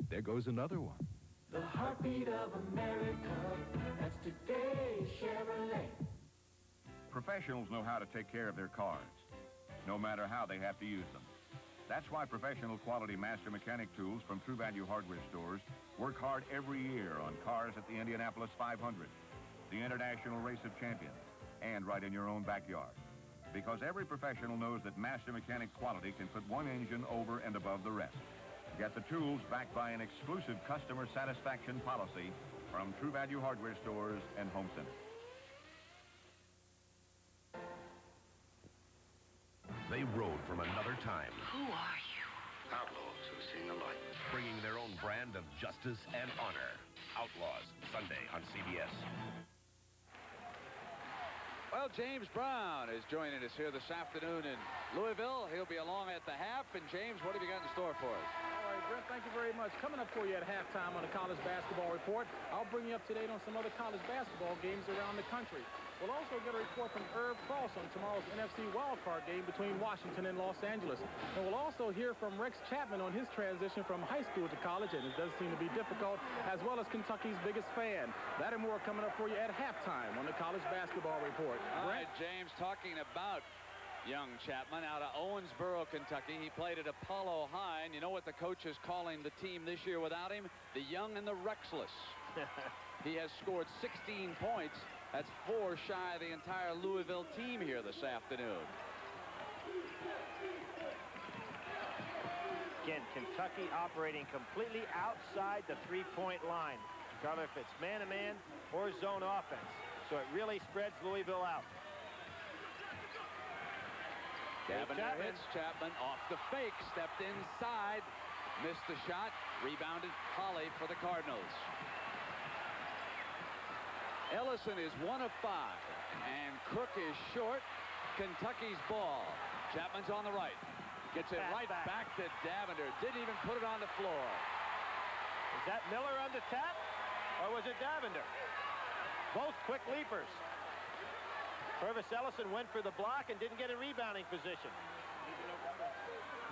S23: There goes another one.
S17: The heartbeat of America, that's today's Chevrolet.
S24: Professionals know how to take care of their cars, no matter how they have to use them. That's why professional quality master mechanic tools from True Value Hardware stores work hard every year on cars at the Indianapolis 500, the International Race of Champions, and right in your own backyard. Because every professional knows that master mechanic quality can put one engine over and above the rest. Get the tools backed by an exclusive customer satisfaction policy from True Value Hardware stores and home centers.
S4: They rode from another time.
S7: Who are you? Outlaws who've seen the light.
S4: Bringing their own brand of justice and honor. Outlaws, Sunday on CBS.
S21: Well, James Brown is joining us here this afternoon in Louisville. He'll be along at the half. And, James, what have you got in store for us?
S3: All right, Brent, thank you very much. Coming up for you at halftime on the College Basketball Report, I'll bring you up to date on some other college basketball games around the country. We'll also get a report from Irv Cross on tomorrow's NFC wildcard game between Washington and Los Angeles. And we'll also hear from Rex Chapman on his transition from high school to college, and it does seem to be difficult, as well as Kentucky's biggest fan. That and more coming up for you at halftime on the College Basketball Report.
S21: All right, James, talking about young Chapman out of Owensboro, Kentucky. He played at Apollo High, and you know what the coach is calling the team this year without him? The young and the Rexless. He has scored 16 points. That's 4 shy of the entire Louisville team here this afternoon.
S8: Again, Kentucky operating completely outside the three-point line, whether if it's man-to-man or zone offense. So it really spreads Louisville out.
S21: Davender hits Chapman off the fake, stepped inside, missed the shot, rebounded Holly for the Cardinals. Ellison is 1 of 5, and Cook is short. Kentucky's ball. Chapman's on the right. Gets it right back to Davender. Didn't even put it on the floor.
S8: Is that Miller on the tap, or was it Davender? Both quick leapers. Purvis Ellison went for the block and didn't get in rebounding position.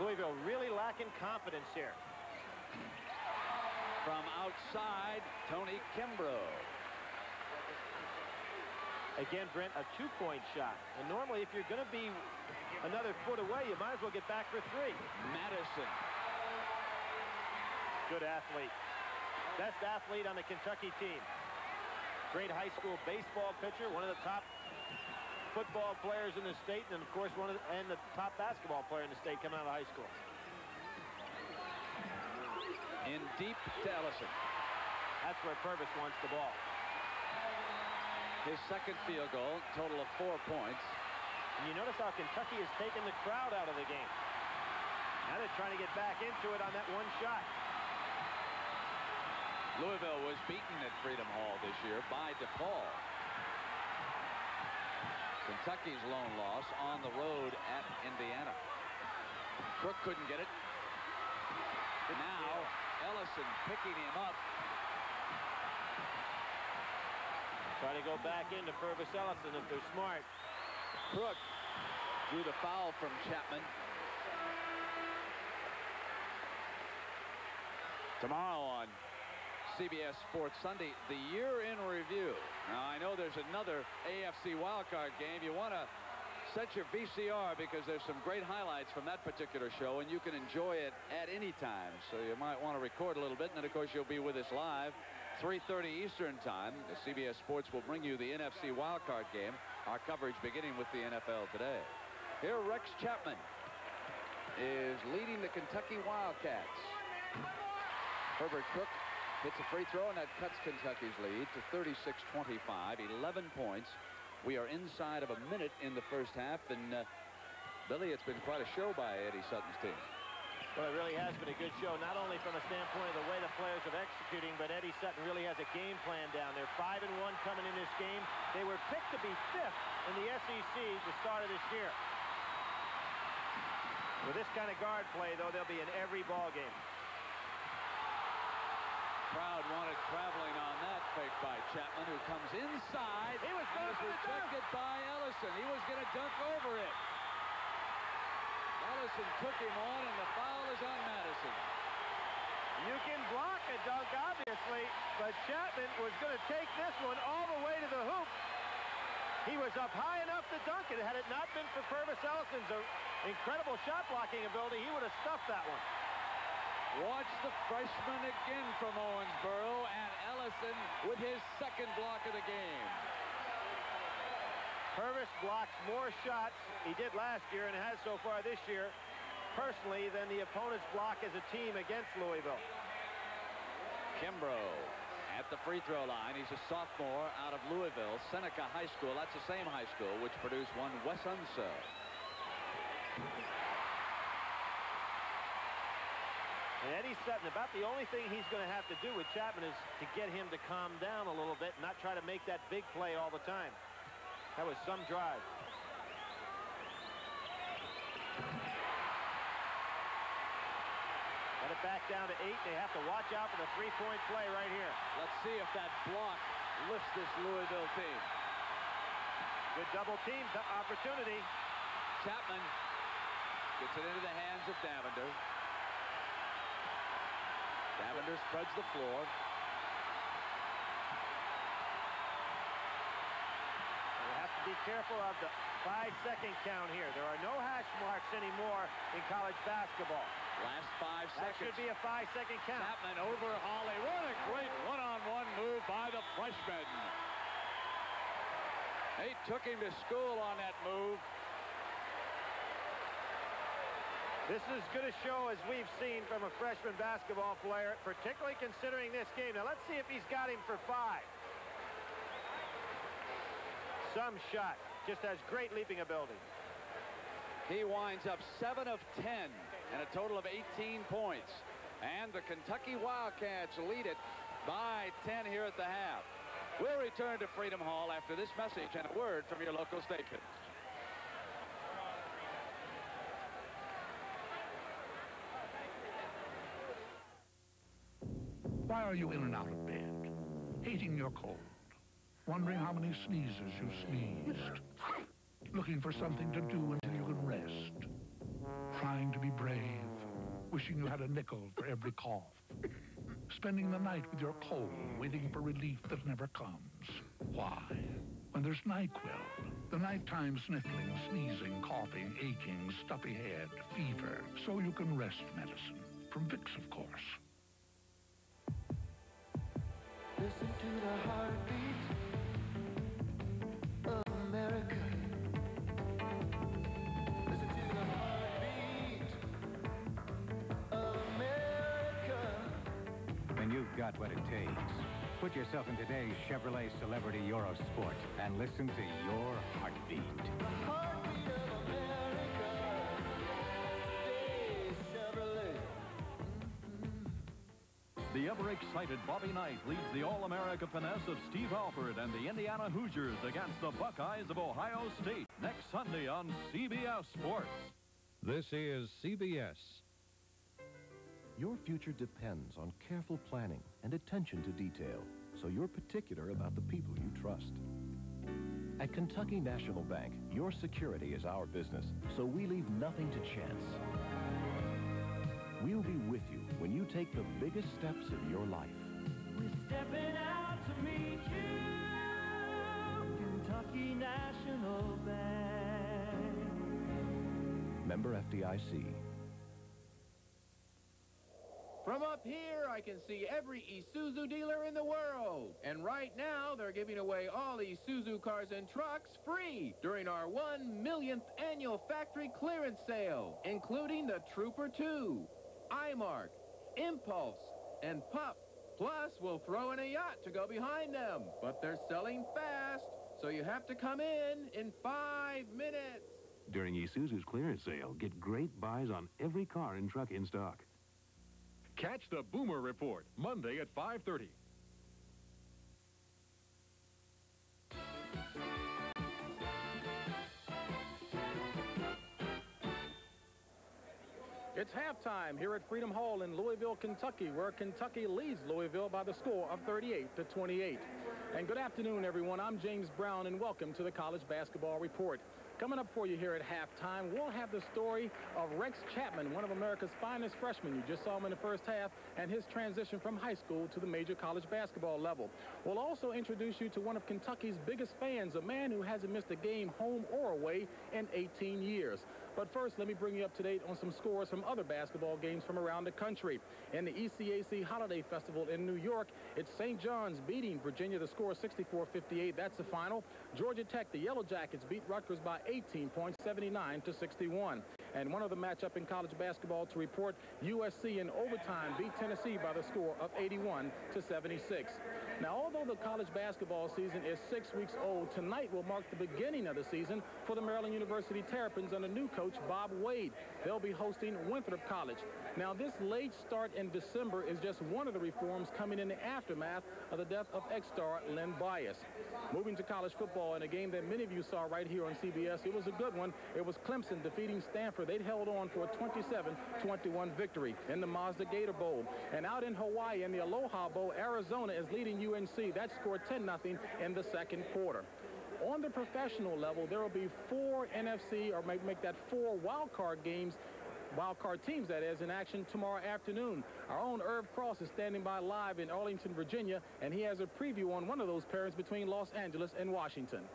S8: Louisville really lacking confidence here.
S21: From outside, Tony Kimbrough.
S8: Again, Brent, a two-point shot. And normally, if you're going to be another foot away, you might as well get back for 3.
S21: Madison.
S8: Good athlete. Best athlete on the Kentucky team. Great high school baseball pitcher, one of the top football players in the state, and of course the top basketball player in the state coming out of high school.
S21: In deep to Ellison.
S8: That's where Purvis wants the ball.
S21: His second field goal, total of 4 points.
S8: And you notice how Kentucky has taken the crowd out of the game. Now they're trying to get back into it on that one shot.
S21: Louisville was beaten at Freedom Hall this year by DePaul. Kentucky's lone loss on the road at Indiana. Cook couldn't get it. Now Ellison picking him up.
S8: Try to go back into Purvis Ellison if they're smart.
S21: Crook drew the foul from Chapman. Tomorrow on CBS Sports Sunday, the year in review. Now, I know there's another AFC wildcard game. You want to set your VCR because there's some great highlights from that particular show, and you can enjoy it at any time. So you might want to record a little bit, and then, of course, you'll be with us live. 3:30 Eastern Time. The CBS Sports will bring you the NFC wildcard game. Our coverage beginning with the NFL today. Here, Rex Chapman is leading the Kentucky Wildcats. Herbert Cook hits a free throw, and that cuts Kentucky's lead to 36-25, 11 points. We are inside of a minute in the first half, and Billy, it's been quite a show by Eddie Sutton's team.
S8: Well, it really has been a good show, not only from a standpoint of the way the players are executing, but Eddie Sutton really has a game plan down. They're 5-1 coming in this game. They were picked to be 5th in the SEC the start of this year. With this kind of guard play, though, they'll be in every ball game.
S21: Crowd wanted traveling on that fake by Chapman, who comes inside.
S8: He was
S21: rejected by Ellison. He was going to dunk over it. Ellison took him on, and the foul is on Madison.
S8: You can block a dunk, obviously, but Chapman was going to take this one all the way to the hoop. He was up high enough to dunk it. Had it not been for Purvis Ellison's incredible shot blocking ability, he would have stuffed that one.
S21: Watch the freshman again from Owensboro, and Ellison with his second block of the game.
S8: Purvis blocks more shots, he did last year and has so far this year, personally, than the opponent's block as a team against Louisville.
S21: Kimbrough at the free throw line. He's a sophomore out of Louisville, Seneca High School. That's the same high school which produced one Wes Unseld.
S8: And Eddie Sutton, about the only thing he's going to have to do with Chapman is to get him to calm down a little bit and not try to make that big play all the time. That was some drive. Got it back down to 8. They have to watch out for the three-point play right here.
S21: Let's see if that block lifts this Louisville team.
S8: Good double team opportunity.
S21: Chapman gets it into the hands of Davender. Davender spreads the floor.
S8: Be careful of the 5-second count here. There are no hash marks anymore in college basketball.
S21: Last 5 seconds.
S8: That should be a 5-second count.
S21: Chapman over Holly. What a great one-on-one move freshman. They took him to school on that move.
S8: This is as good a show as we've seen from a freshman basketball player, particularly considering this game. Now, let's see if he's got him for 5. Some shot. Just has great leaping ability.
S21: He winds up 7 of 10 and a total of 18 points. And the Kentucky Wildcats lead it by 10 here at the half. We'll return to Freedom Hall after this message and a word from your local station.
S6: Why are you in and out of bed? Hating your cold? Wondering how many sneezes you sneezed? Looking for something to do until you can rest? Trying to be brave? Wishing you had a nickel for every cough? Spending the night with your cold, waiting for relief that never comes? Why? When there's NyQuil, the nighttime sniffling, sneezing, coughing, aching, stuffy head, fever, so you can rest medicine. From Vicks, of course.
S17: Listen to the heartbeat of America. Listen to the heartbeat of America.
S18: When you've got what it takes, put yourself in today's Chevrolet Celebrity Eurosport and listen to your heartbeat.
S17: The heartbeat of America. Today's Chevrolet.
S1: The ever-excited Bobby Knight leads the All-America finesse of Steve Alford and the Indiana Hoosiers against the Buckeyes of Ohio State next Sunday on CBS Sports.
S9: This is CBS.
S10: Your future depends on careful planning and attention to detail, so you're particular about the people you trust. At Kentucky National Bank, your security is our business, so we leave nothing to chance. We'll be with you when you take the biggest steps of your life.
S17: We're stepping out to meet you, Kentucky National Bank.
S10: Member FDIC.
S3: From up here, I can see every Isuzu dealer in the world. And right now, they're giving away all Isuzu cars and trucks free during our 1 millionth annual factory clearance sale, including the Trooper 2, iMark, Impulse, and Pup. Plus, we'll throw in a yacht to go behind them. But they're selling fast, so you have to come in 5 minutes.
S13: During Isuzu's clearance sale, get great buys on every car and truck in stock.
S25: Catch the Boomer Report, Monday at 5:30.
S3: It's halftime here at Freedom Hall in Louisville, Kentucky, where Kentucky leads Louisville by the score of 38-28. And good afternoon, everyone. I'm James Brown, and welcome to the College Basketball Report. Coming up for you here at halftime, we'll have the story of Rex Chapman, one of America's finest freshmen. You just saw him in the first half, and his transition from high school to the major college basketball level. We'll also introduce you to one of Kentucky's biggest fans, a man who hasn't missed a game home or away in 18 years. But first, let me bring you up to date on some scores from other basketball games from around the country. In the ECAC Holiday Festival in New York, it's St. John's beating Virginia. The score 64-58. That's the final. Georgia Tech, the Yellow Jackets, beat Rutgers by 18 points, 79-61. And one other matchup in college basketball to report, USC in overtime beat Tennessee by the score of 81-76. Now, although the college basketball season is 6 weeks old, tonight will mark the beginning of the season for the Maryland University Terrapins under new coach Bob Wade. They'll be hosting Winthrop College. Now, this late start in December is just one of the reforms coming in the aftermath of the death of ex-star Len Bias. Moving to college football in a game that many of you saw right here on CBS, it was a good one. It was Clemson defeating Stanford. They'd held on for a 27-21 victory in the Mazda Gator Bowl. And out in Hawaii in the Aloha Bowl, Arizona is leading UNC. That scored 10-0 in the second quarter. On the professional level, there will be 4 NFC, or make that 4 wild card games, wild card teams, that is, in action tomorrow afternoon. Our own Irv Cross is standing by live in Arlington, Virginia, and he has a preview on one of those pairings between Los Angeles and Washington.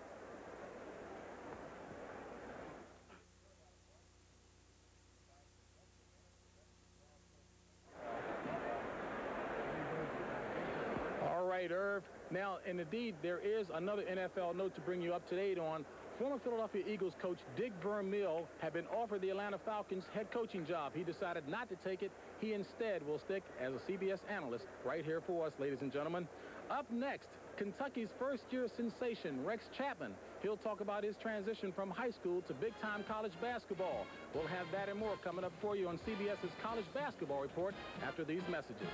S3: Irv, Irv. Now, and indeed, there is another NFL note to bring you up to date on. Former Philadelphia Eagles coach Dick Vermeil had been offered the Atlanta Falcons head coaching job. He decided not to take it. He instead will stick as a CBS analyst right here for us, ladies and gentlemen. Up next, Kentucky's first-year sensation, Rex Chapman. He'll talk about his transition from high school to big-time college basketball. We'll have that and more coming up for you on CBS's College Basketball Report after these messages.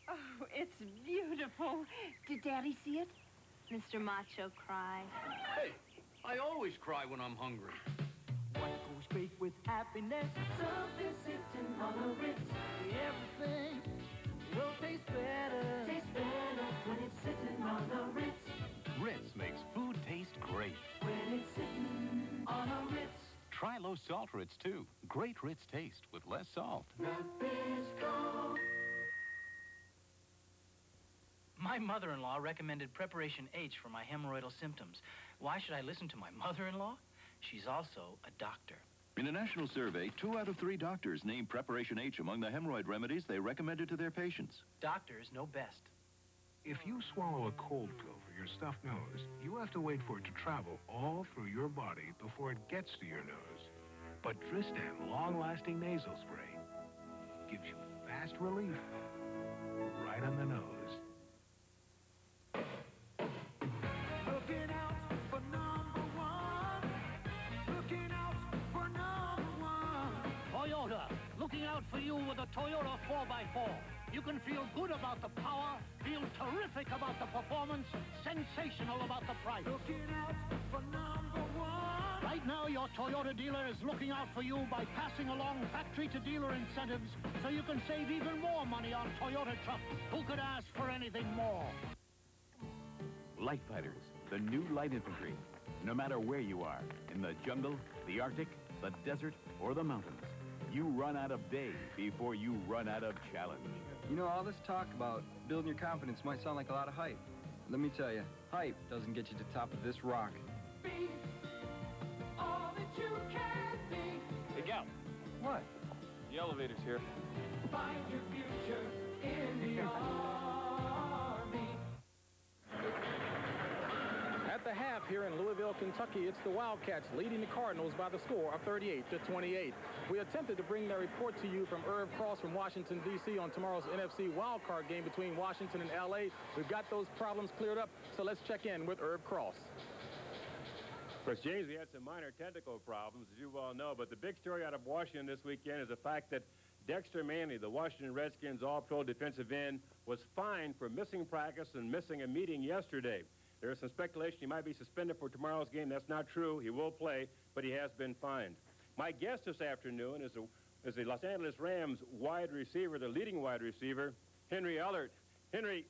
S5: Oh, it's beautiful. Did Daddy see it? Mr. Macho cry.
S12: Hey, I always cry when I'm hungry.
S17: What goes great with happiness? Something sitting on a Ritz. Everything will taste better. Tastes better when it's sitting on a Ritz.
S14: Ritz makes food taste great.
S17: When it's sitting on a Ritz.
S14: Try low salt Ritz too. Great Ritz taste with less salt.
S17: Nabisco.
S15: My mother-in-law recommended Preparation H for my hemorrhoidal symptoms. Why should I listen to my mother-in-law? She's also a doctor.
S16: In a national survey, 2 out of 3 doctors named Preparation H among the hemorrhoid remedies they recommended to their patients.
S15: Doctors know best.
S6: If you swallow a cold pill for your stuffed nose, you have to wait for it to travel all through your body before it gets to your nose. But Tristan long-lasting nasal spray gives you fast relief right on the nose.
S17: Looking out for number one. Looking out for number one.
S26: Toyota, looking out for you with a Toyota 4x4. You can feel good about the power, feel terrific about the performance, sensational about the price.
S17: Looking out for number one.
S26: Right now, your Toyota dealer is looking out for you by passing along factory-to-dealer incentives so you can save even more money on Toyota trucks. Who could ask for anything more?
S27: Light fighters, the new light infantry. No matter where you are, in the jungle, the Arctic, the desert, or the mountains, you run out of day before you run out of challenge.
S28: You know, all this talk about building your confidence might sound like a lot of hype. Let me tell you, hype doesn't get you to the top of this rock.
S17: Be all that you can be.
S28: Hey, Gal. What? The elevator's here.
S17: Find your future in the Army.
S3: At the half here in Louisville, Kentucky, it's the Wildcats leading the Cardinals by the score of 38-28. We attempted to bring that report to you from Irv Cross from Washington, D.C. on tomorrow's NFC wildcard game between Washington and L.A. We've got those problems cleared up, so let's check in with Irv Cross.
S29: Of course, James, we had some minor technical problems, as you well know, but the big story out of Washington this weekend is the fact that Dexter Manley, the Washington Redskins all-pro defensive end, was fined for missing practice and missing a meeting yesterday. There is some speculation he might be suspended for tomorrow's game. That's not true. He will play, but he has been fined. My guest this afternoon is the Los Angeles Rams wide receiver, the leading wide receiver, Henry Ellert. Henry,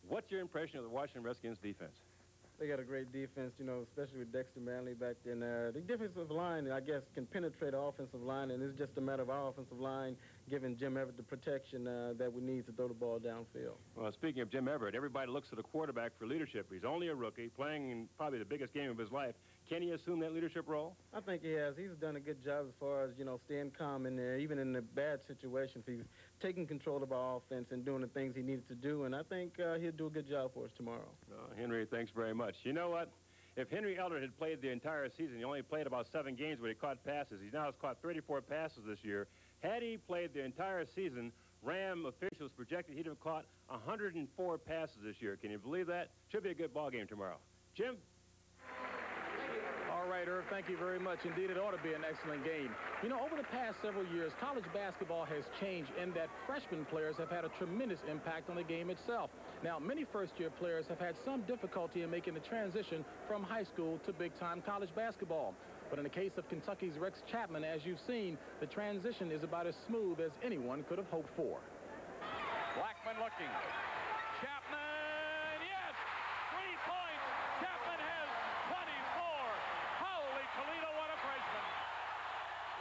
S29: what's your impression of the Washington Redskins defense?
S30: They got a great defense, you know, especially with Dexter Manley back then. The defensive line, I guess, can penetrate our offensive line, and it's just a matter of our offensive line giving Jim Everett the protection that we need to throw the ball downfield.
S29: Well, speaking of Jim Everett, everybody looks to the quarterback for leadership. He's only a rookie, playing in probably the biggest game of his life. Can he assume that leadership role?
S30: I think he has. He's done a good job as far as, you know, staying calm in there, even in the bad situations. He's taking control of our offense and doing the things he needed to do, and I think he'll do a good job for us tomorrow.
S29: Henry, thanks very much. You know what? If Henry Ellert had played the entire season, he only played about 7 games, but he caught passes. He now has caught 34 passes this year. Had he played the entire season, Ram officials projected he'd have caught 104 passes this year. Can you believe that? Should be a good ball game tomorrow. Jim?
S3: All right, Irv, thank you very much. Indeed, it ought to be an excellent game. You know, over the past several years, college basketball has changed in that freshman players have had a tremendous impact on the game itself. Now, many first-year players have had some difficulty in making the transition from high school to big-time college basketball. But in the case of Kentucky's Rex Chapman, as you've seen, the transition is about as smooth as anyone could have hoped for.
S2: Blackmon looking. Chapman, yes! 3 points! Chapman has 24! Holy Toledo, what a freshman!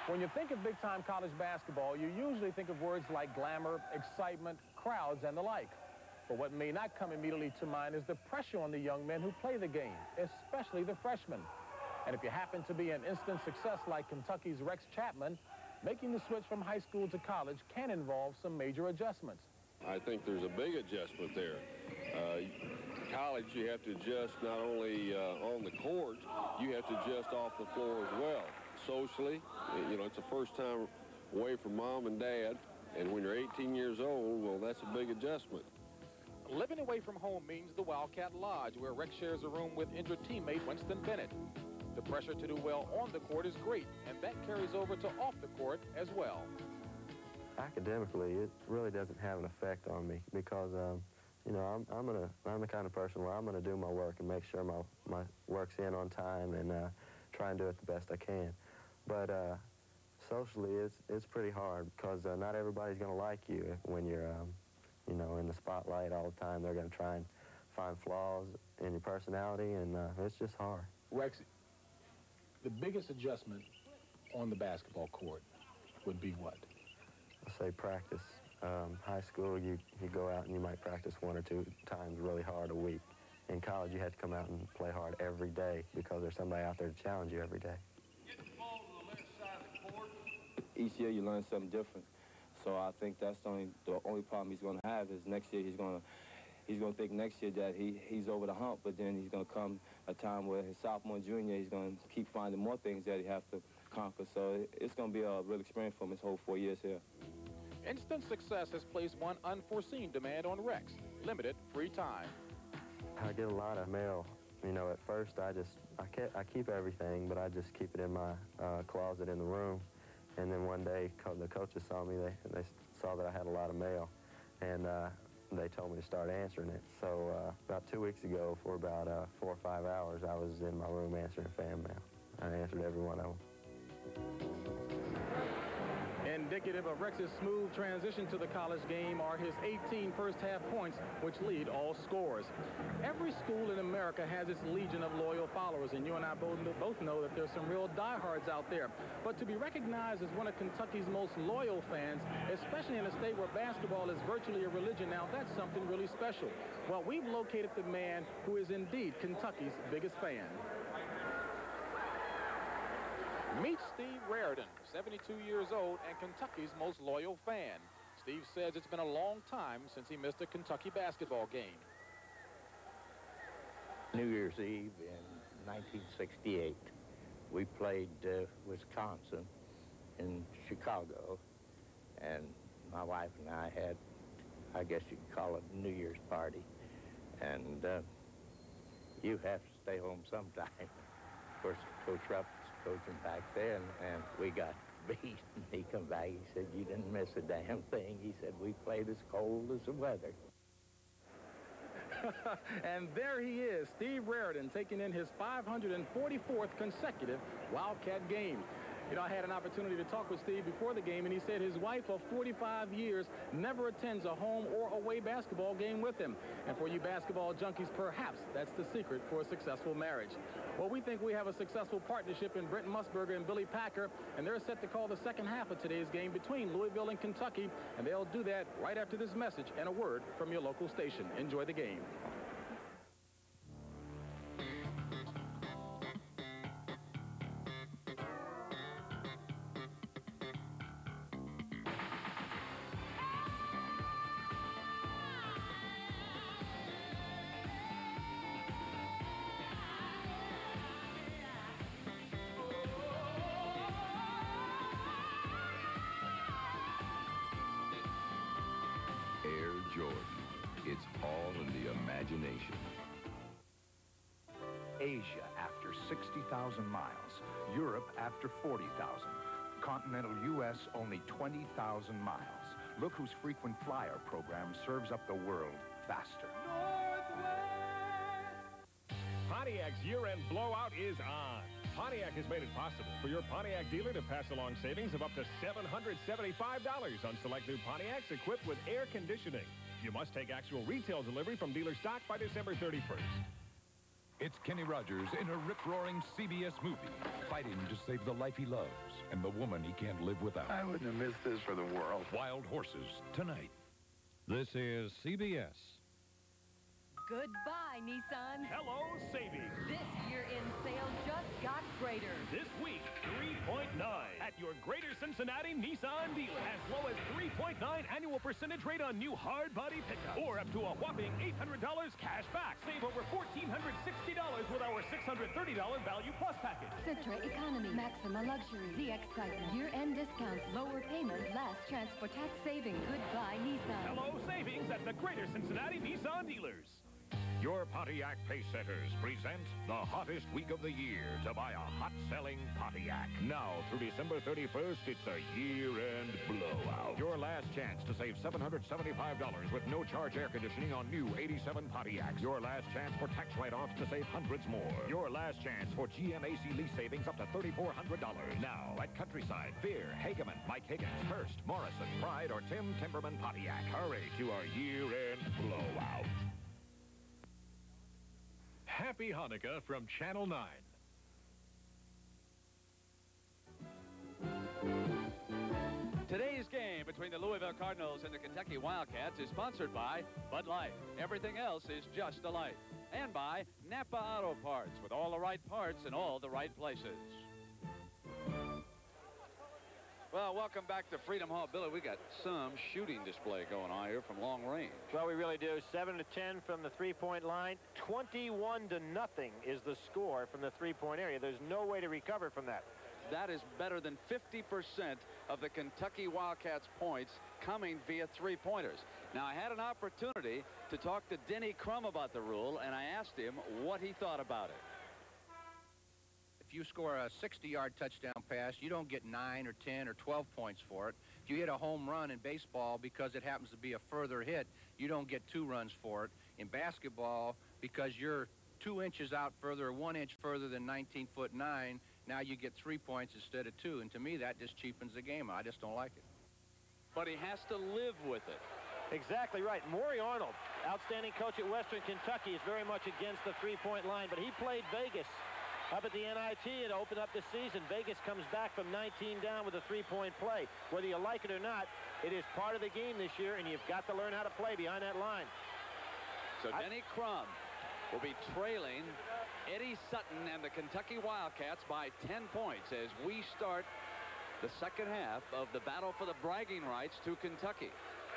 S3: When you think of big-time college basketball, you usually think of words like glamour, excitement, crowds, and the like. But what may not come immediately to mind is the pressure on the young men who play the game, especially the freshmen. And if you happen to be an instant success like Kentucky's Rex Chapman, Making the switch from high school to college can involve some major adjustments.
S4: I think there's a big adjustment there. College, you have to adjust not only on the court, you have to adjust off the floor as well. Socially, you know, it's the first time away from mom and dad, and when you're 18 years old, well, that's a big adjustment.
S3: Living away from home means the Wildcat Lodge, where Rex shares a room with injured teammate Winston Bennett. The pressure to do well on the court is great, and that carries over to off the court as well.
S7: Academically, it really doesn't have an effect on me because, you know, I'm the kind of person where I'm gonna do my work and make sure my work's in on time and try and do it the best I can. But socially, it's pretty hard because not everybody's gonna like you when you're, you know, in the spotlight all the time. They're gonna try and find flaws in your personality, and it's just hard.
S3: Rex, the biggest adjustment on the basketball court would be what?
S7: I say practice. High school, you go out and you might practice 1 or 2 times really hard a week. In college, you have to come out and play hard every day because there's somebody out there to challenge you every day.
S8: Each year you learn something different. So I think that's the only problem he's going to have is next year he's going to think next year that he's over the hump, but then he's going to come a time where his sophomore and junior he's going to keep finding more things that he has to conquer. So it's going to be a real experience for him his whole 4 years here.
S3: Instant success has placed one unforeseen demand on Rex: limited free time.
S7: I get a lot of mail. You know, at first I keep everything, but I just keep it in my closet in the room. And then one day the coaches saw me. They saw that I had a lot of mail, and they told me to start answering it. So about 2 weeks ago, for about 4 or 5 hours, I was in my room answering fan mail. I answered every one of them.
S3: Indicative of Rex's smooth transition to the college game are his 18 first-half points, which lead all scorers. Every school in America has its legion of loyal followers, and you and I both know that there's some real diehards out there. But to be recognized as one of Kentucky's most loyal fans, especially in a state where basketball is virtually a religion now, that's something really special. Well, we've located the man who is indeed Kentucky's biggest fan. Meet Steve Reardon, 72 years old and Kentucky's most loyal fan. Steve says it's been a long time since he missed a Kentucky basketball game.
S11: New Year's Eve in 1968, we played Wisconsin in Chicago, and my wife and I had, I guess you could call it a New Year's party, and you have to stay home sometime. Of course, Coach Rupp coaching back then, and we got beat. He come back, he said, "You didn't miss a damn thing." He said, "We played as cold as the weather."
S3: And there he is, Steve Reardon, taking in his 544th consecutive Wildcat game. You know, I had an opportunity to talk with Steve before the game, and he said his wife of 45 years never attends a home or away basketball game with him. And for you basketball junkies, perhaps that's the secret for a successful marriage. Well, we think we have a successful partnership in Brent Musburger and Billy Packer, and they're set to call the second half of today's game between Louisville and Kentucky, and they'll do that right after this message and a word from your local station. Enjoy the game.
S16: Jordan. It's all in the imagination.
S6: Asia after 60,000 miles. Europe after 40,000. Continental U.S. only 20,000 miles. Look whose frequent flyer program serves up the world faster.
S25: Pontiac's year-end blowout is on. Pontiac has made it possible for your Pontiac dealer to pass along savings of up to $775 on select new Pontiacs equipped with air conditioning. You must take actual retail delivery from dealer stock by December 31st.
S19: It's Kenny Rogers in a rip-roaring CBS movie, fighting to save the life he loves and the woman he can't live without.
S20: I wouldn't have missed this for the world.
S19: Wild Horses, tonight.
S9: This is CBS.
S21: Goodbye,
S1: Goodbye, Nissan.
S25: Hello, savings.
S1: This year-end sale just got greater.
S25: This week, 3.9 at your Greater Cincinnati Nissan dealer. As low as 3.9 annual percentage rate on new hard body pickups. Or up to a whopping $800 cash back. Save over $1,460 with our $630 Value Plus package.
S1: Citra Economy, Maxima Luxury, the excitement. Year-end discounts, lower payment, last chance for tax saving. Goodbye, Nissan.
S25: Hello, savings at the Greater Cincinnati Nissan dealers.
S19: Your Pontiac Pace Setters present the hottest week of the year to buy a hot-selling Pontiac. Now through December 31st, it's a year-end blowout. Your last chance to save $775 with no-charge air conditioning on new 87 Pontiacs. Your last chance for tax write-offs to save hundreds more. Your last chance for GMAC lease savings up to $3,400. Now at Countryside, Veer, Hageman, Mike Higgins, Hurst, Morrison, Pride, or Tim Timberman Pontiac. Hurry to our year-end blowout. Happy Hanukkah from Channel 9.
S2: Today's game between the Louisville Cardinals and the Kentucky Wildcats is sponsored by Bud Light. Everything else is just a light. And by Ncaa Auto Parts, with all the right parts in all the right places. Well, welcome back to Freedom Hall. Billy, we got some shooting display going on here from long range.
S5: Well, we really do. 7 to 10 from the three-point line. 21 to nothing is the score from the three-point area. There's no way to recover from that.
S2: That is better than 50% of the Kentucky Wildcats points coming via three-pointers. Now, I had an opportunity to talk to Denny Crum about the rule, and I asked him what he thought about it.
S10: If you score a 60-yard touchdown pass, you don't get 9 or 10 or 12 points for it. If you hit a home run in baseball because it happens to be a further hit, you don't get 2 runs for it. In basketball, because you're 2 inches out further or 1 inch further than 19'9", now you get 3 points instead of 2. And to me, that just cheapens the game. I just don't like it.
S2: But he has to live with it.
S5: Exactly right. Maury Arnold, outstanding coach at Western Kentucky, is very much against the three-point line, but he played Vegas up at the NIT and opened up the season. Vegas comes back from 19 down with a three-point play. Whether you like it or not, it is part of the game this year, and you've got to learn how to play behind that line.
S2: So Denny Crum will be trailing Eddie Sutton and the Kentucky Wildcats by 10 points as we start the second half of the battle for the bragging rights to Kentucky.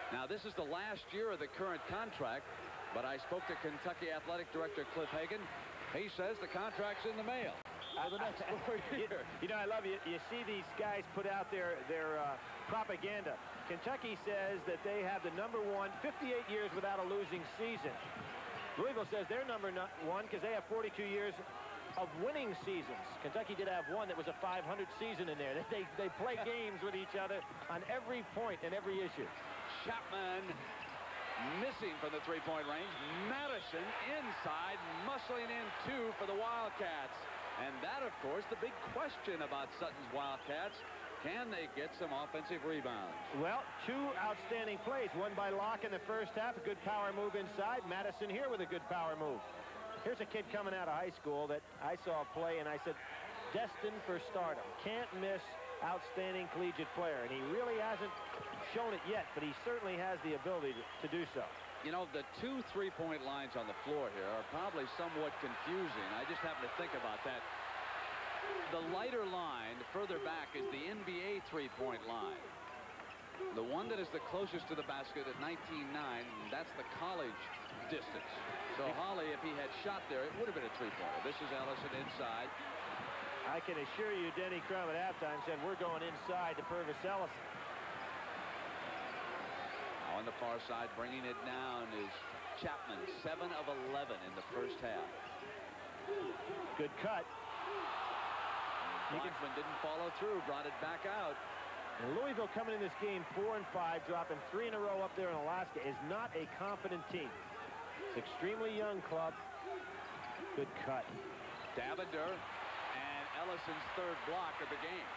S2: Now, this is the last year of the current contract, but I spoke to Kentucky Athletic Director Cliff Hagan. He says the contract's in the mail for the next 4 years.
S5: You know, I love you. You see these guys put out their propaganda. Kentucky says that they have the #1, 58 years without a losing season. Louisville says they're #1 because they have 42 years of winning seasons. Kentucky did have one that was a 500 season in there. They play games with each other on every point and every issue.
S2: Chapman missing from the three-point range. Madison inside, muscling in 2 for the Wildcats. And that, of course, the big question about Sutton's Wildcats. Can they get some offensive rebounds?
S5: Well, 2 outstanding plays. One by Locke in the first half, a good power move inside. Madison here with a good power move. Here's a kid coming out of high school that I saw play, and I said, destined for stardom. Can't miss, outstanding collegiate player. And he really hasn't shown it yet, but he certainly has the ability to do so.
S2: You know, the 2 three-point lines on the floor here are probably somewhat confusing. I just happen to think about that. The lighter line further back is the NBA three-point line. The one that is the closest to the basket at 19.9, that's the college distance. So Holly, if he had shot there, it would have been a three-pointer. This is Ellison inside.
S5: I can assure you Denny Crum at halftime said we're going inside to Purvis Ellison.
S2: On the far side, bringing it down is Chapman, 7 of 11 in the first half.
S5: Good cut.
S2: Blackmon didn't follow through, brought it back out.
S5: And Louisville coming in this game 4 and 5, dropping 3 in a row up there in Alaska, is not a confident team. It's an extremely young club. Good cut.
S2: Davender and Ellison's 3rd block of the game.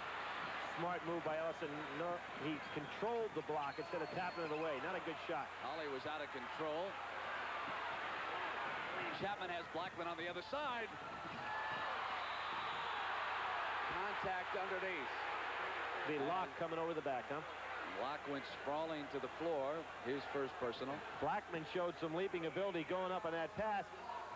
S5: Smart move by Ellison. No, he controlled the block instead of tapping it away. Not a good shot.
S2: Holly was out of control. Chapman has Blackmon on the other side. Contact underneath.
S5: The lock coming over the back, huh?
S2: Locke went sprawling to the floor. His first personal.
S5: Blackmon showed some leaping ability going up on that pass.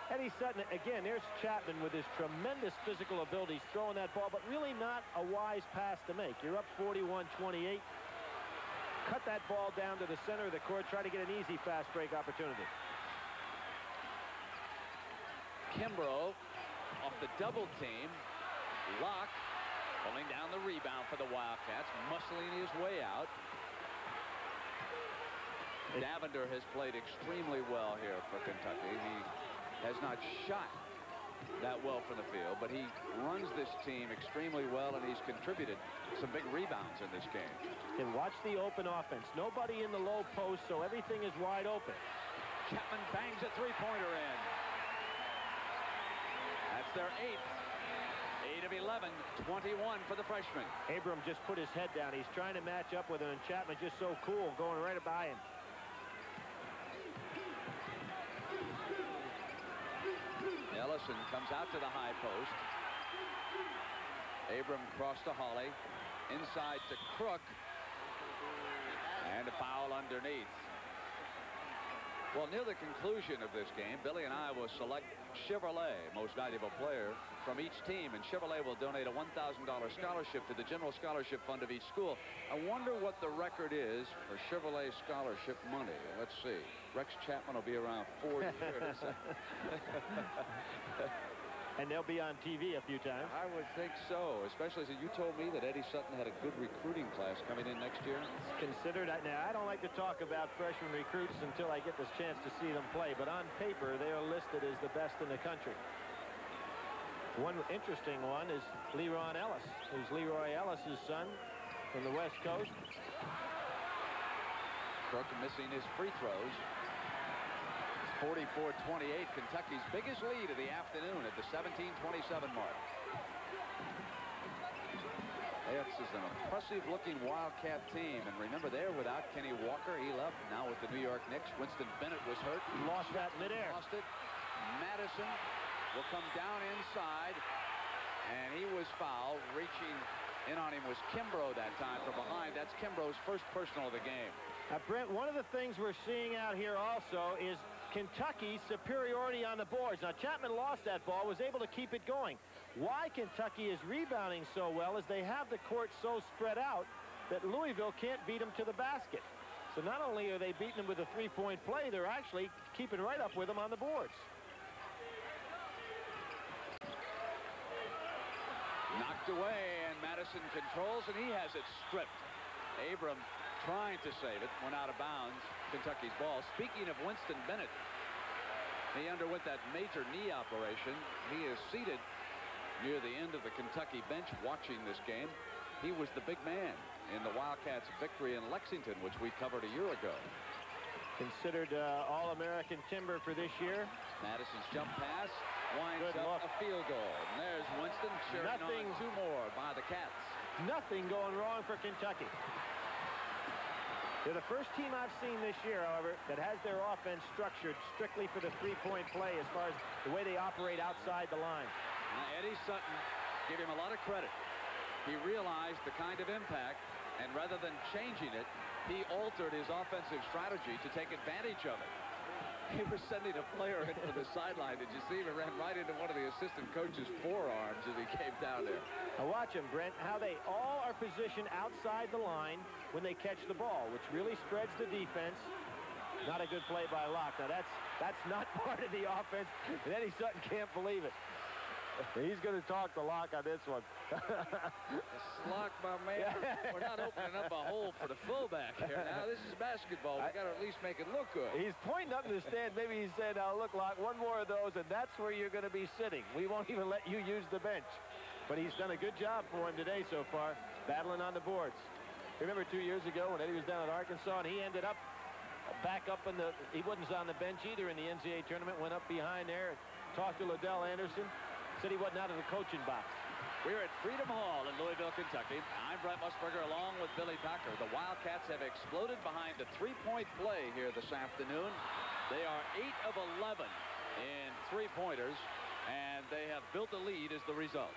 S5: Eddie Sutton, again, there's Chapman with his tremendous physical abilities throwing that ball, but really not a wise pass to make. You're up 41-28. Cut that ball down to the center of the court. Try to get an easy fast break opportunity.
S12: Kimbrough off the double team. Locke pulling down the rebound for the Wildcats, muscling his way out. Davender has played extremely well here for Kentucky. He has not shot that well from the field, but he runs this team extremely well, and he's contributed some big rebounds in this game.
S5: And watch the open offense. Nobody in the low post, so everything is wide open.
S12: Chapman bangs a three-pointer in. That's their 8th. 8 of 11, 21 for the freshman.
S5: Abram just put his head down. He's trying to match up with him, and Chapman just so cool, going right by him.
S12: Ellison comes out to the high post. Abram cross to Hawley. Inside to Crook. And a foul underneath. Well, near the conclusion of this game, Billy and I will select Chevrolet Most Valuable Player from each team, and Chevrolet will donate a $1,000 scholarship to the General Scholarship Fund of each school. I wonder what the record is for Chevrolet scholarship money. Let's see. Rex Chapman will be around 4 years.
S5: And they'll be on TV a few times.
S12: I would think so, especially since you told me that Eddie Sutton had a good recruiting class coming in next year.
S5: It's considered. Now, I don't like to talk about freshman recruits until I get this chance to see them play, but on paper, they are listed as the best in the country. One interesting one is Leron Ellis, who's Leroy Ellis's son from the West Coast.
S12: Crook missing his free throws. 44-28, Kentucky's biggest lead of the afternoon at the 17-27 mark. This is an impressive-looking Wildcat team, and remember, they're without Kenny Walker. He left. Now with the New York Knicks, Winston Bennett was hurt.
S5: Lost that midair.
S12: Lost it. Madison will come down inside, and he was fouled. Reaching in on him was Kimbrough that time from behind. That's Kimbrough's first personal of the game.
S5: Brent, one of the things we're seeing out here also is Kentucky's superiority on the boards. Now, Chapman lost that ball, was able to keep it going. Why Kentucky is rebounding so well is they have the court so spread out that Louisville can't beat them to the basket. So not only are they beating them with a three-point play, they're actually keeping right up with them on the boards.
S12: Knocked away, and Madison controls, and he has it stripped. Abram trying to save it, went out of bounds. Kentucky's ball. Speaking of Winston Bennett, he underwent that major knee operation. He is seated near the end of the Kentucky bench watching this game. He was the big man in the Wildcats' victory in Lexington, which we covered a year ago.
S5: Considered All-American timber for this year.
S12: Madison's jump pass winds up a field goal. And there's Winston sharing on 2 more by the Cats.
S5: Nothing going wrong for Kentucky. They're the first team I've seen this year, however, that has their offense structured strictly for the three-point play as far as the way they operate outside the line.
S12: Now, Eddie Sutton, give him a lot of credit. He realized the kind of impact, and rather than changing it, he altered his offensive strategy to take advantage of it. He was sending a player into the sideline. Did you see him? He ran right into one of the assistant coach's forearms as he came down there.
S5: Now watch him, Brent, how they all are positioned outside the line when they catch the ball, which really spreads the defense. Not a good play by Locke. Now that's not part of the offense, and Eddie Sutton can't believe it. He's going to talk to Locke on this one.
S12: Locke, my man, we're not opening up a hole for the fullback here. Now, this is basketball. We got to at least make it look good.
S5: He's pointing up in the stand. Maybe he said, look, Locke, one more of those, and that's where you're going to be sitting. We won't even let you use the bench. But he's done a good job for him today so far, battling on the boards. Remember 2 years ago when Eddie was down at Arkansas, and he ended up back up in the, he wasn't on the bench either in the Ncaa tournament, went up behind there, and talked to Liddell Anderson. Said he wasn't out of the coaching box.
S12: We're at Freedom Hall in Louisville, Kentucky. I'm Brent Musburger along with Billy Packer. The Wildcats have exploded behind the three-point play here this afternoon. They are 8 of 11 in three-pointers, and they have built a lead as the result.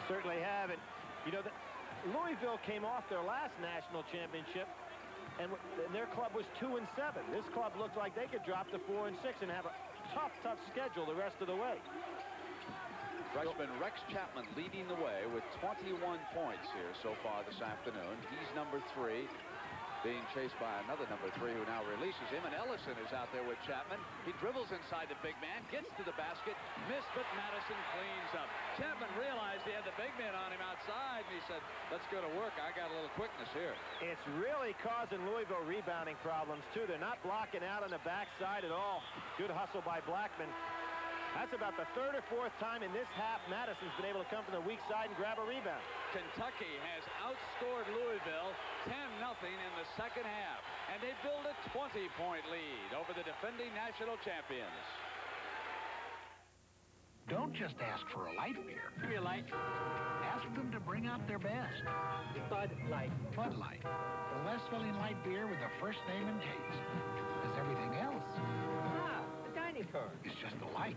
S5: Certainly have. And, you know, Louisville came off their last national championship, and their club was 2-7. This club looked like they could drop to 4-6 and have a tough schedule the rest of the way.
S12: Freshman Rex Chapman leading the way with 21 points here so far this afternoon. He's number 3, being chased by another number 3 who now releases him. And Ellison is out there with Chapman. He dribbles inside the big man, gets to the basket, missed, but Madison cleans up. Chapman realized he had the big man on him outside, and he said, let's go to work. I got a little quickness here.
S5: It's really causing Louisville rebounding problems, too. They're not blocking out on the backside at all. Good hustle by Blackmon. That's about the 3rd or 4th time in this half Madison's been able to come from the weak side and grab a rebound.
S12: Kentucky has outscored Louisville 10-0 in the second half, and they build a 20-point lead over the defending national champions.
S6: Don't just ask for a light beer.
S13: Give me a light.
S6: Ask them to bring out their best.
S13: Bud Light.
S6: Bud Light. The less filling light beer with the first name and taste. As everything else.
S13: Ah, the dining car.
S6: It's just a light.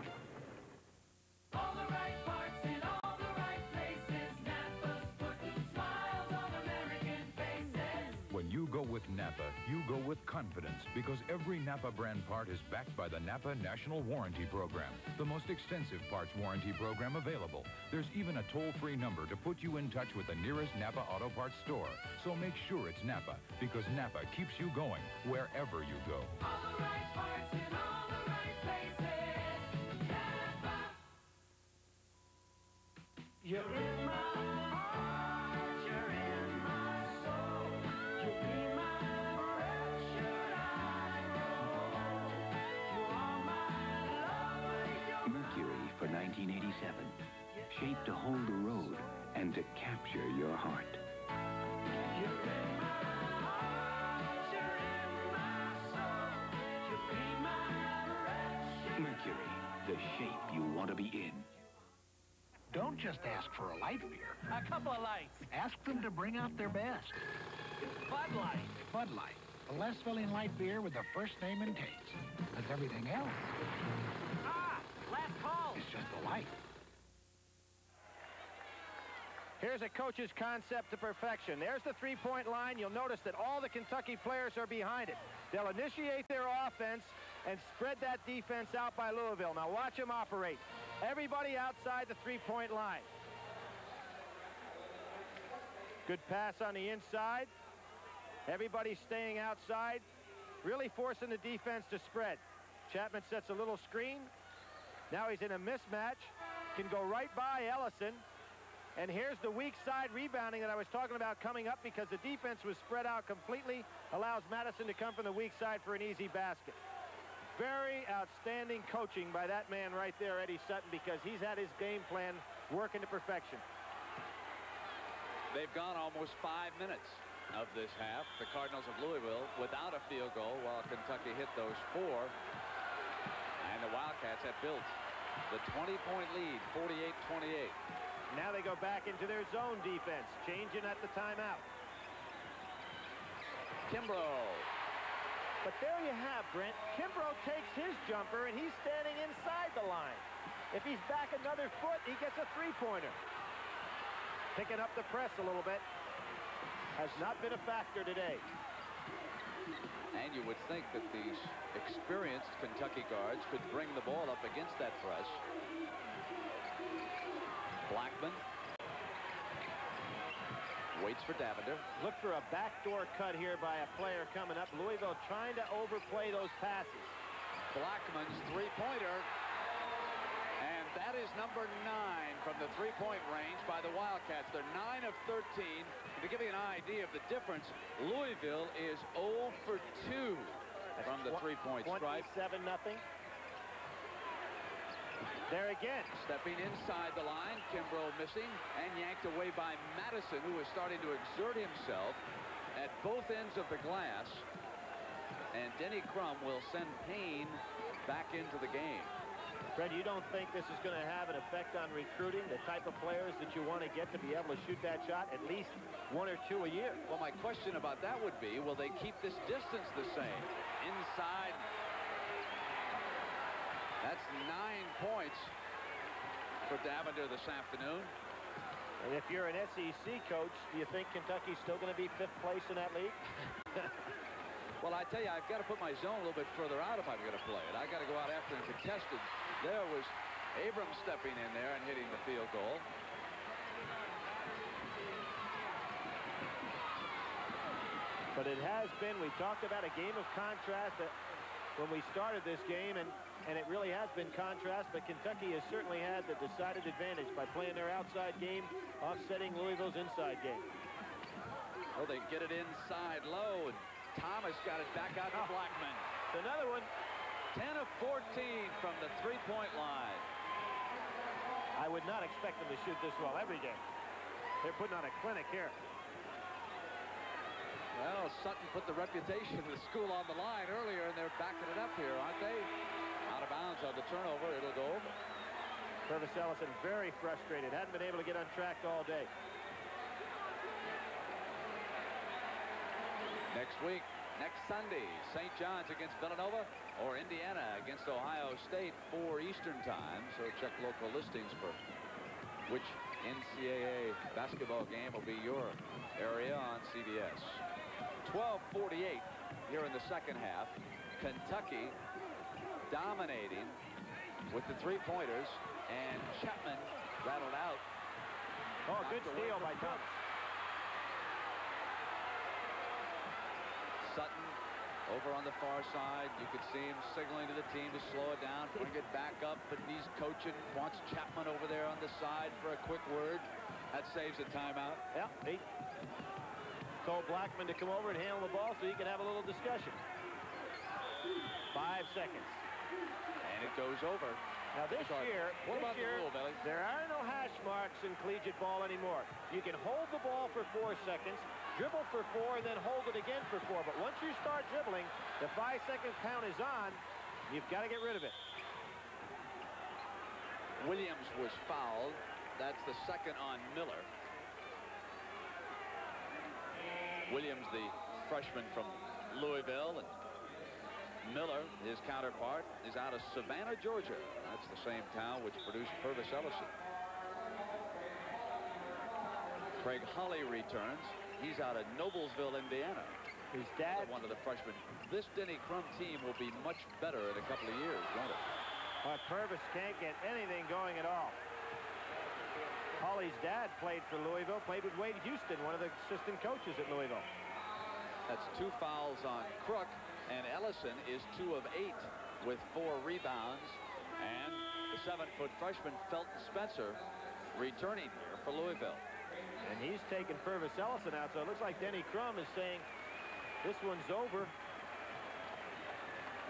S17: All the right parts in all the right places. Napa's putting smiles on American faces.
S19: When you go with Napa, you go with confidence because every Napa brand part is backed by the Napa National Warranty Program, the most extensive parts warranty program available. There's even a toll-free number to put you in touch with the nearest Napa Auto Parts store. So make sure it's Napa, because Napa keeps you going wherever you go.
S17: All the right parts in all the right places. Napa.
S13: You're in my heart, you're in my soul. You be my precious idol. You are my love.
S14: Mercury for 1987. Shaped to hold the road and to capture your heart.
S17: You're in my heart, you're in my soul. You be my precious.
S14: Mercury, the shape you want to be in.
S6: Don't just ask for a light beer.
S13: A couple of lights.
S6: Ask them to bring out their best.
S13: Bud Light.
S6: Bud Light. The less filling light beer with the first name and taste. As everything else.
S13: Ah, last call.
S6: It's just a light.
S5: Here's a coach's concept to perfection. There's the three-point line. You'll notice that all the Kentucky players are behind it. They'll initiate their offense and spread that defense out by Louisville. Now watch them operate. Everybody outside the three-point line. Good pass on the inside. Everybody staying outside, really forcing the defense to spread. Chapman sets a little screen. Now he's in a mismatch. Can go right by Ellison. And here's the weak side rebounding that I was talking about coming up because the defense was spread out completely. Allows Madison to come from the weak side for an easy basket. Very outstanding coaching by that man right there, Eddie Sutton, because he's had his game plan working to perfection.
S12: They've gone almost 5 minutes of this half. The Cardinals of Louisville without a field goal while Kentucky hit those 4. And the Wildcats have built the 20-point lead, 48-28.
S5: Now they go back into their zone defense, changing at the timeout. Kimbrough. But there you have, Brent. Kimbrough takes his jumper, and he's standing inside the line. If he's back another foot, he gets a three-pointer. Picking up the press a little bit. Has not been a factor today.
S12: And you would think that these experienced Kentucky guards could bring the ball up against that press. Blackmon waits for Davender.
S5: Look for a backdoor cut here by a player coming up. Louisville trying to overplay those passes.
S12: Blackmon's three-pointer. And that is number 9 from the three-point range by the Wildcats. They're 9 of 13. To give you an idea of the difference, Louisville is 0 for 2 from the three-point stripe.
S5: 27-0. There again.
S12: Stepping inside the line, Kimbrough missing, and yanked away by Madison, who is starting to exert himself at both ends of the glass. And Denny Crum will send Payne back into the game.
S5: Fred, you don't think this is going to have an effect on recruiting, the type of players that you want to get to be able to shoot that shot, at least 1 or 2 a year?
S12: Well, my question about that would be, will they keep this distance the same? Inside. That's 9 points for Davender this afternoon.
S5: And if you're an SEC coach, do you think Kentucky's still going to be 5th place in that league?
S12: Well, I tell you, I've got to put my zone a little bit further out if I'm going to play it. I've got to go out after and contested. There was Abrams stepping in there and hitting the field goal.
S5: But it has been, we talked about a game of contrast when we started this game, and it really has been contrast, but Kentucky has certainly had the decided advantage by playing their outside game, offsetting Louisville's inside game.
S12: Well, they get it inside low, and Thomas got it back out to Blackmon.
S5: Another one.
S12: 10 of 14 from the three-point line.
S5: I would not expect them to shoot this well every game. They're putting on a clinic here.
S12: Well, Sutton put the reputation of the school on the line earlier, and they're backing it up here, aren't they? Out of bounds on the turnover. It'll go over.
S5: Purvis Ellison very frustrated. Hadn't been able to get untracked all day.
S12: Next week, next Sunday, St. John's against Villanova or Indiana against Ohio State, 4 Eastern time. So check local listings for which NCAA basketball game will be your area on CBS. 12:48 here in the second half. Kentucky dominating with the three-pointers, and Chapman rattled out.
S5: Oh, good steal by Thomas.
S12: Sutton over on the far side. You could see him signaling to the team to slow it down, bring it back up, but he's coaching, wants Chapman over there on the side for a quick word. That saves a timeout.
S5: Yeah, he told Blackmon to come over and handle the ball so he could have a little discussion. 5 seconds.
S12: And it goes over.
S5: Now this year,
S12: what about the rule, Billy?
S5: There are no hash marks in collegiate ball anymore. You can hold the ball for 4 seconds, dribble for 4, and then hold it again for 4. But once you start dribbling, the 5-second count is on. You've got to get rid of it.
S12: Williams was fouled. That's the second on Miller. Williams, the freshman from Louisville, and Miller, his counterpart, is out of Savannah, Georgia. That's the same town which produced Purvis Ellison. Craig Holly returns. He's out of Noblesville, Indiana.
S5: His dad,
S12: one of the freshmen. This Denny Crum team will be much better in a couple of years, won't it?
S5: Purvis can't get anything going at all. Holly's dad played for Louisville, played with Wade Houston, one of the assistant coaches at Louisville.
S12: That's 2 fouls on Crook, and Ellison is 2 of 8 with 4 rebounds. And the 7-foot freshman, Felton Spencer, returning here for Louisville.
S5: And he's taken Purvis Ellison out, so it looks like Denny Crum is saying, this one's over.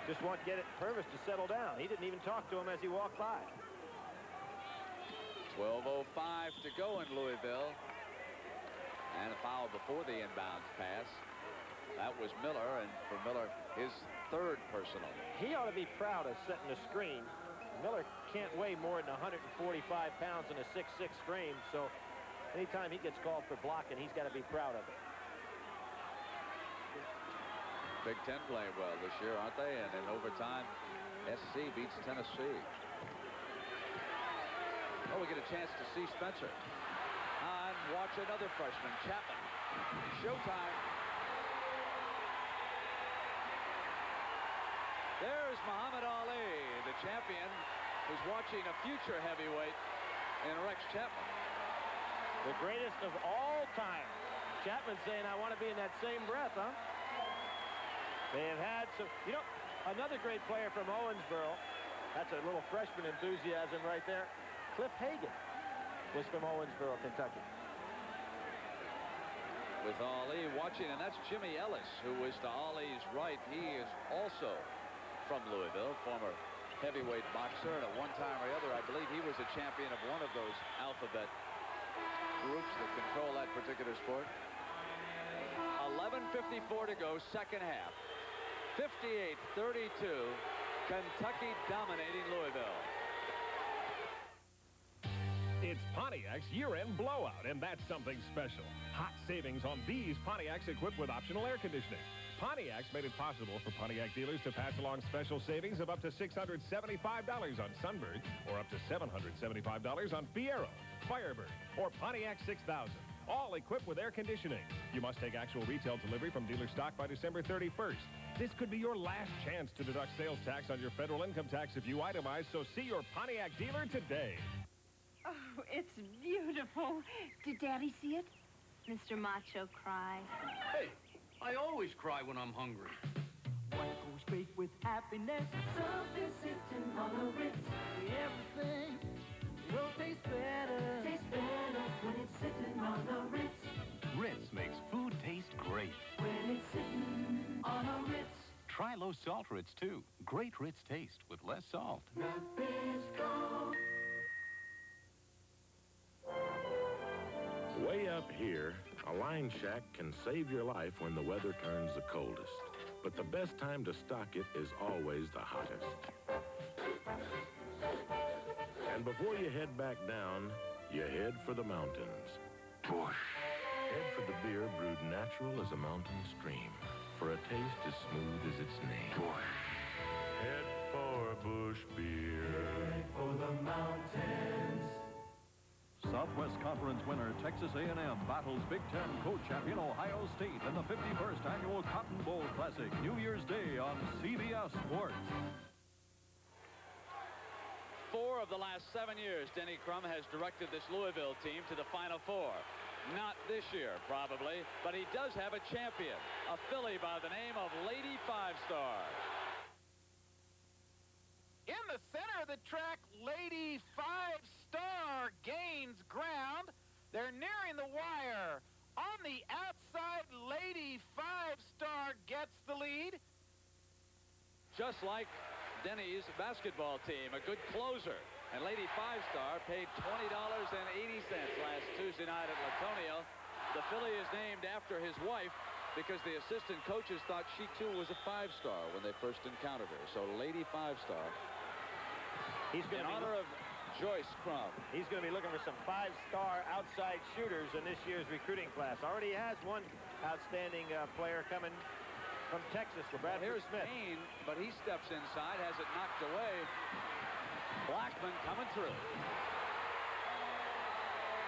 S5: Just want to get Purvis to settle down. He didn't even talk to him as he walked by.
S12: 12:05 to go in Louisville. And a foul before the inbounds pass. That was Miller, and for Miller, his 3rd personal.
S5: He ought to be proud of setting the screen. Miller can't weigh more than 145 pounds in a 6'6" frame, so anytime he gets called for blocking, he's got to be proud of it.
S12: Big Ten playing well this year, aren't they? And in overtime, SC beats Tennessee. Oh, we get a chance to see Spencer. And watch another freshman, Chapman. Showtime. There's Muhammad Ali, the champion, who's watching a future heavyweight in Rex Chapman.
S5: The greatest of all time. Chapman saying, I want to be in that same breath, huh? They have had some, you know, another great player from Owensboro. That's a little freshman enthusiasm right there. Cliff Hagan was from Owensboro, Kentucky.
S12: With Ali watching, and that's Jimmy Ellis, who was to Ali's right. He is also from Louisville, former heavyweight boxer, and at one time or other, I believe he was a champion of one of those alphabet groups that control that particular sport. 11:54 to go, second half. 58-32, Kentucky dominating Louisville.
S25: It's Pontiac's year-end blowout, and that's something special. Hot savings on these Pontiacs equipped with optional air conditioning. Pontiac's made it possible for Pontiac dealers to pass along special savings of up to $675 on Sunbird, or up to $775 on Fiero, Firebird, or Pontiac 6000. all equipped with air conditioning. You must take actual retail delivery from dealer stock by December 31st. This could be your last chance to deduct sales tax on your federal income tax if you itemize, so see your Pontiac dealer today.
S15: Oh, it's beautiful. Did Daddy see it? Mr. Macho cry.
S18: Hey, I always cry when I'm hungry.
S17: What goes great with happiness? Something sitting on a Ritz. Everything will taste better. Tastes better when it's sitting on a Ritz.
S14: Ritz makes food taste great.
S17: When it's sitting on a Ritz.
S14: Try low salt Ritz, too. Great Ritz taste with less salt.
S17: Nabisco.
S21: Way up here, a line shack can save your life when the weather turns the coldest. But the best time to stock it is always the hottest. And before you head back down, you head for the mountains. Bush. Head for the beer brewed natural as a mountain stream, for a taste as smooth as its name. Bush. Head for Bush beer. Head for the mountains.
S22: Southwest Conference winner Texas A&M battles Big Ten co-champion Ohio State in the 51st Annual Cotton Bowl Classic, New Year's Day on CBS Sports.
S12: 4 of the last 7 years, Denny Crum has directed this Louisville team to the Final Four. Not this year, probably, but he does have a champion, a filly by the name of Lady Five-Star.
S23: In the center of the track, Lady Five-Star gains ground. They're nearing the wire. On the outside, Lady Five-Star gets the lead.
S12: Just like Denny's basketball team, a good closer. And Lady Five-Star paid $20.80 last Tuesday night at Latonio. The filly is named after his wife because the assistant coaches thought she too was a 5-star when they first encountered her. So Lady Five-Star.
S5: He's in
S12: honor of Joyce Crum.
S5: He's going to be looking for some 5-star outside shooters in this year's recruiting class. Already has one outstanding player coming from Texas, Bradford
S12: Here's
S5: Smith.
S12: Payne, but he steps inside, has it knocked away. Blackmon coming through.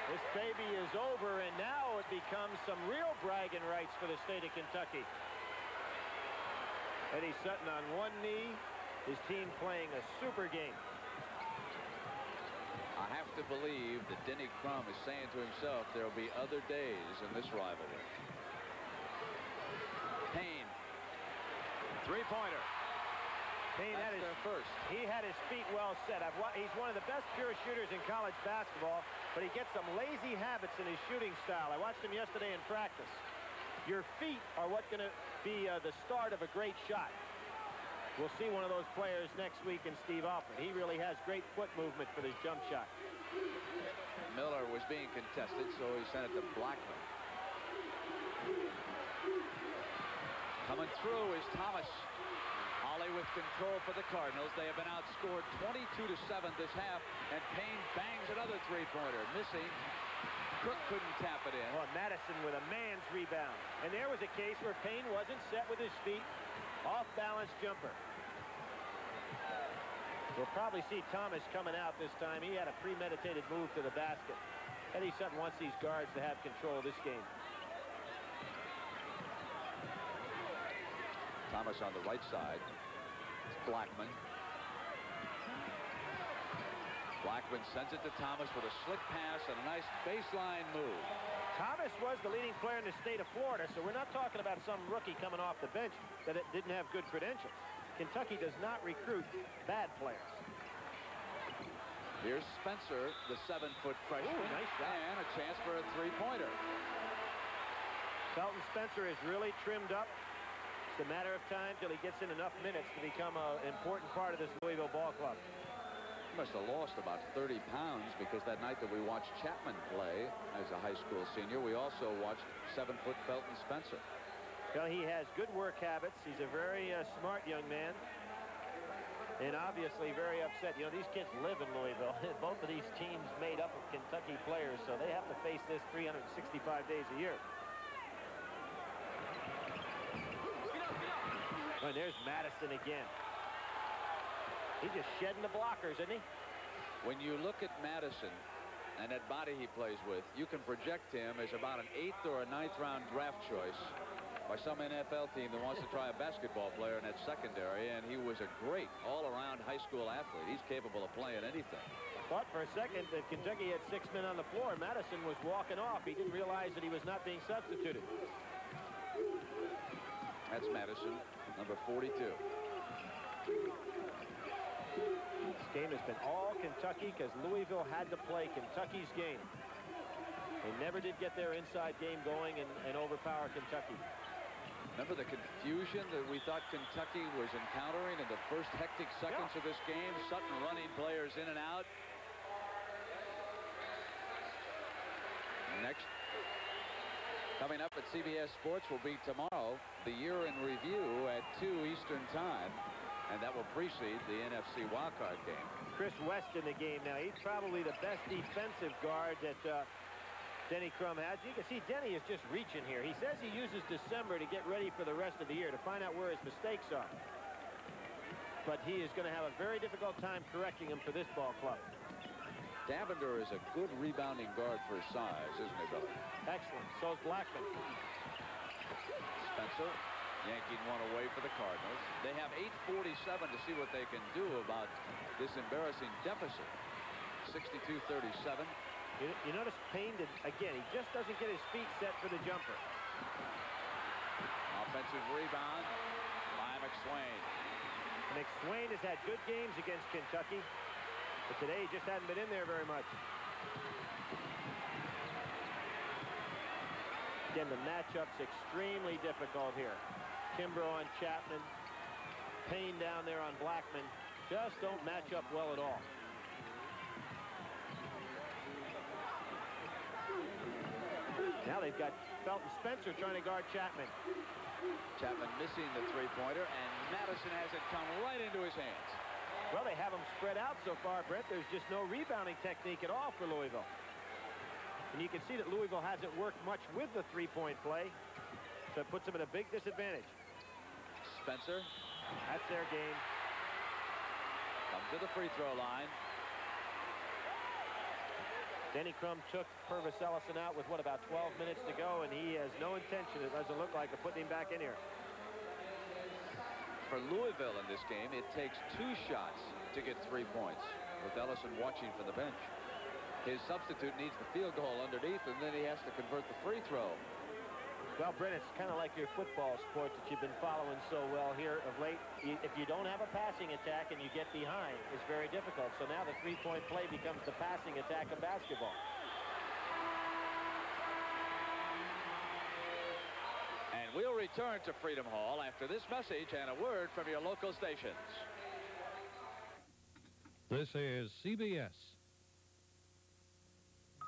S5: This baby is over, and now it becomes some real bragging rights for the state of Kentucky. Eddie Sutton on one knee, his team playing a super game.
S12: I have to believe that Denny Crum is saying to himself there will be other days in this rivalry. Payne. Three-pointer.
S5: Payne had his
S12: first.
S5: He had his feet well set. He's one of the best pure shooters in college basketball, but he gets some lazy habits in his shooting style. I watched him yesterday in practice. Your feet are what's going to be the start of a great shot. We'll see one of those players next week in Steve Alford. He really has great foot movement for this jump shot.
S12: Miller was being contested, so he sent it to Blackmon. Coming through is Thomas. Holly with control for the Cardinals. They have been outscored 22-7 this half, and Payne bangs another three-pointer, missing. Crook couldn't tap it in.
S5: Oh, Madison with a man's rebound. And there was a case where Payne wasn't set with his feet. Off-balance jumper. We'll probably see Thomas coming out this time. He had a premeditated move to the basket. Eddie Sutton wants these guards to have control of this game.
S12: Thomas on the right side. It's Blackmon. Blackmon sends it to Thomas with a slick pass and a nice baseline move.
S5: Thomas was the leading player in the state of Florida, so we're not talking about some rookie coming off the bench that didn't have good credentials. Kentucky does not recruit bad players.
S12: Here's Spencer, the 7-foot freshman.
S5: Ooh, nice shot.
S12: And a chance for a three-pointer.
S5: Felton Spencer is really trimmed up. It's a matter of time till he gets in enough minutes to become an important part of this Louisville ball club.
S12: He must have lost about 30 pounds because that night that we watched Chapman play as a high school senior, we also watched 7-foot Felton Spencer.
S5: Well, he has good work habits. He's a very smart young man. And obviously very upset. You know, these kids live in Louisville. Both of these teams made up of Kentucky players, so they have to face this 365 days a year. And there's Madison again. He's just shedding the blockers, isn't he?
S12: When you look at Madison and that body he plays with, you can project him as about an 8th or a 9th round draft choice by some NFL team that wants to try a basketball player in that secondary, and he was a great all-around high school athlete. He's capable of playing anything.
S5: Thought for a second that Kentucky had 6 men on the floor. Madison was walking off. He didn't realize that he was not being substituted.
S12: That's Madison, number 42.
S5: This game has been all Kentucky because Louisville had to play Kentucky's game. They never did get their inside game going and overpower Kentucky.
S12: Remember the confusion that we thought Kentucky was encountering in the first hectic seconds of this game? Sutton running players in and out. Next, coming up at CBS Sports will be tomorrow, the Year in Review at 2 Eastern Time, and that will precede the NFC wildcard game.
S5: Chris West in the game now. He's probably the best defensive guard that Denny Crum has. You can see Denny is just reaching here. He says he uses December to get ready for the rest of the year, to find out where his mistakes are. But he is going to have a very difficult time correcting them for this ball club.
S12: Davender is a good rebounding guard for his size, isn't he, Billy?
S5: Excellent. So is Blackmon.
S12: Spencer yanking one away for the Cardinals. They have 8:47 to see what they can do about this embarrassing deficit. 62-37.
S5: You notice Payne, again, he just doesn't get his feet set for the jumper.
S12: Offensive rebound by McSwain.
S5: McSwain has had good games against Kentucky, but today he just hadn't been in there very much. Again, the matchup's extremely difficult here. Kimbrough on Chapman. Payne down there on Blackmon. Just don't match up well at all. Now they've got Felton Spencer trying to guard Chapman.
S12: Chapman missing the three-pointer, and Madison has it come right into his hands.
S5: Well, they have them spread out so far, Brett. There's just no rebounding technique at all for Louisville. And you can see that Louisville hasn't worked much with the three-point play, so it puts them at a big disadvantage.
S12: Spencer.
S5: That's their game.
S12: Comes to the free throw line.
S5: Denny Crum took Purvis Ellison out with, what, about 12 minutes to go, and he has no intention, it doesn't look like, of putting him back in here.
S12: For Louisville in this game, it takes 2 shots to get 3 points, with Ellison watching from the bench. His substitute needs the field goal underneath, and then he has to convert the free throw.
S5: Well, Brent, it's kind of like your football sport that you've been following so well here of late. If you don't have a passing attack and you get behind, it's very difficult. So now the three-point play becomes the passing attack of basketball.
S12: And we'll return to Freedom Hall after this message and a word from your local stations.
S9: This is CBS.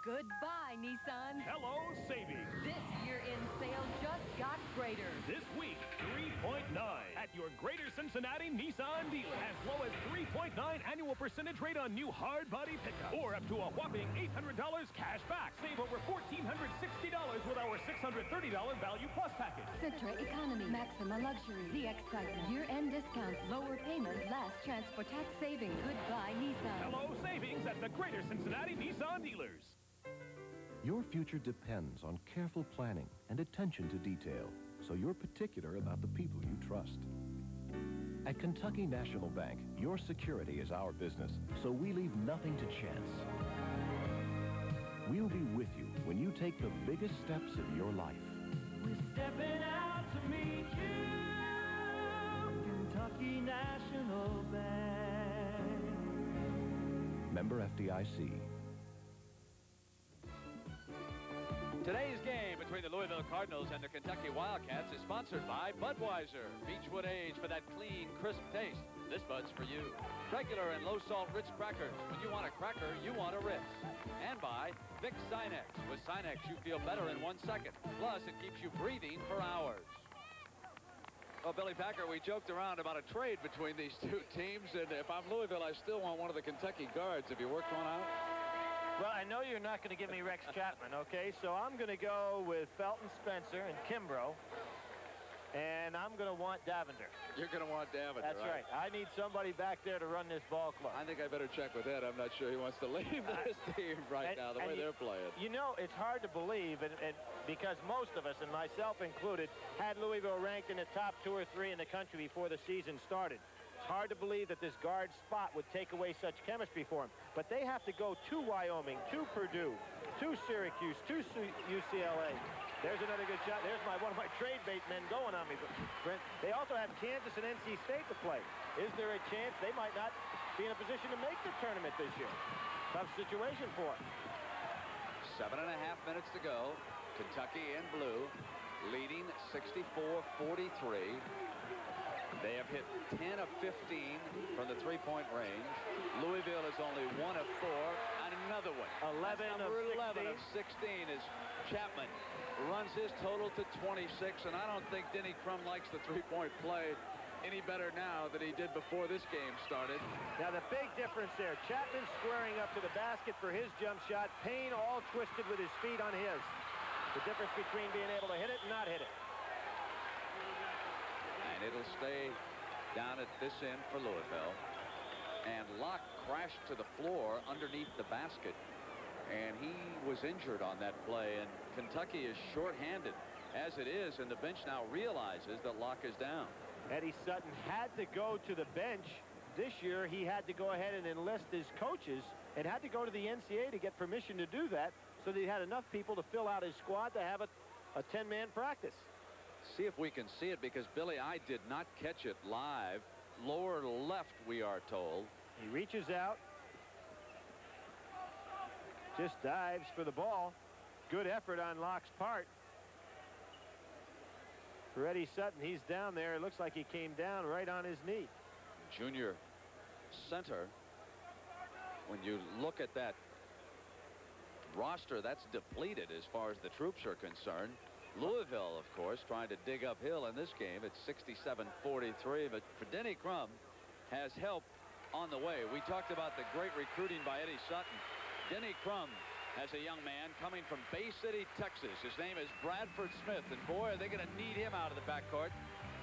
S1: Goodbye, Nissan.
S25: Hello, savings.
S1: This year-end sale just got greater.
S25: This week, 3.9 at your Greater Cincinnati Nissan dealer. As low as 3.9 annual percentage rate on new hard body pickup, or up to a whopping $800 cash back. Save over $1,460 with our $630 Value Plus package.
S1: Citra Economy, Maxima Luxury, the excitement, year-end discounts, lower payment, less transport tax saving. Goodbye, Nissan.
S25: Hello, savings at the Greater Cincinnati Nissan dealers.
S4: Your future depends on careful planning and attention to detail, so you're particular about the people you trust. At Kentucky National Bank, your security is our business, so we leave nothing to chance. We'll be with you when you take the biggest steps of your life.
S13: We're stepping out to meet you, Kentucky National Bank.
S4: Member FDIC.
S12: Today's game between the Louisville Cardinals and the Kentucky Wildcats is sponsored by Budweiser. Beechwood Age for that clean, crisp taste. This Bud's for you. Regular and low-salt Ritz crackers. When you want a cracker, you want a Ritz. And by Vic Sinex. With Sinex, you feel better in 1 second. Plus, it keeps you breathing for hours. Well, Billy Packer, we joked around about a trade between these two teams, and if I'm Louisville, I still want one of the Kentucky guards. Have you worked one out?
S5: Well, I know you're not going to give me Rex Chapman, okay? So I'm going to go with Felton Spencer and Kimbrough. And I'm going to want Davender.
S12: You're going to want Davender,
S5: That's right. I need somebody back there to run this ball club.
S12: I think I better check with Ed. I'm not sure he wants to leave this team right now, the way they're playing.
S5: You know, it's hard to believe, and because most of us, and myself included, had Louisville ranked in the top 2 or 3 in the country before the season started. It's hard to believe that this guard spot would take away such chemistry for him. But they have to go to Wyoming, to Purdue, to Syracuse, to UCLA. There's another good shot. There's one of my trade bait men going on me. Brent, they also have Kansas and NC State to play. Is there a chance they might not be in a position to make the tournament this year? Tough situation for them.
S12: 7.5 minutes to go. Kentucky in blue, leading 64-43. They have hit 10 of 15 from the three-point range. Louisville is only 1 of 4. And another one.
S5: 11
S12: of 16 is Chapman. Runs his total to 26, and I don't think Denny Crum likes the three-point play any better now than he did before this game started.
S5: Now the big difference there, Chapman squaring up to the basket for his jump shot, Payne all twisted with his feet on his. The difference between being able to hit it and not hit it.
S12: And it'll stay down at this end for Louisville. And Locke crashed to the floor underneath the basket. And he was injured on that play, and Kentucky is shorthanded as it is, and the bench now realizes that Locke is down.
S5: Eddie Sutton had to go to the bench. This year, he had to go ahead and enlist his coaches and had to go to the NCAA to get permission to do that so that he had enough people to fill out his squad to have a 10-man practice.
S12: See if we can see it, because Billy, I did not catch it live. Lower left, we are told.
S5: He reaches out. Just dives for the ball. Good effort on Locke's part. For Eddie Sutton, he's down there. It looks like he came down right on his knee.
S12: Junior center. When you look at that roster, that's depleted as far as the troops are concerned. Louisville, of course, trying to dig uphill in this game. It's 67-43, but for Denny Crum has help on the way. We talked about the great recruiting by Eddie Sutton. Denny Crum has a young man coming from Bay City, Texas. His name is Bradford Smith, and boy, are they going to need him out of the backcourt.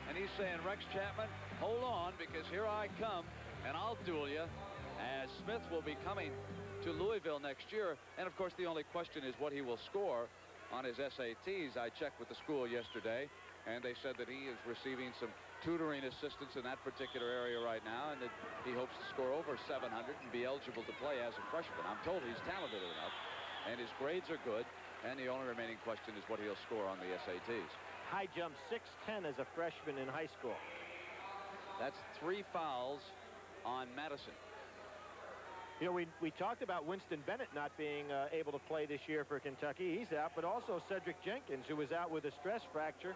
S12: And he's saying, Rex Chapman, hold on, because here I come, and I'll duel you, as Smith will be coming to Louisville next year. And, of course, the only question is what he will score on his SATs. I checked with the school yesterday, and they said that he is receiving some tutoring assistance in that particular area right now, and that he hopes to score over 700 and be eligible to play as a freshman. I'm told he's talented enough, and his grades are good, and the only remaining question is what he'll score on the SATs.
S5: High jump 6'10" as a freshman in high school.
S12: That's 3 fouls on Madison.
S5: You know, we talked about Winston Bennett not being able to play this year for Kentucky. He's out, but also Cedric Jenkins, who was out with a stress fracture.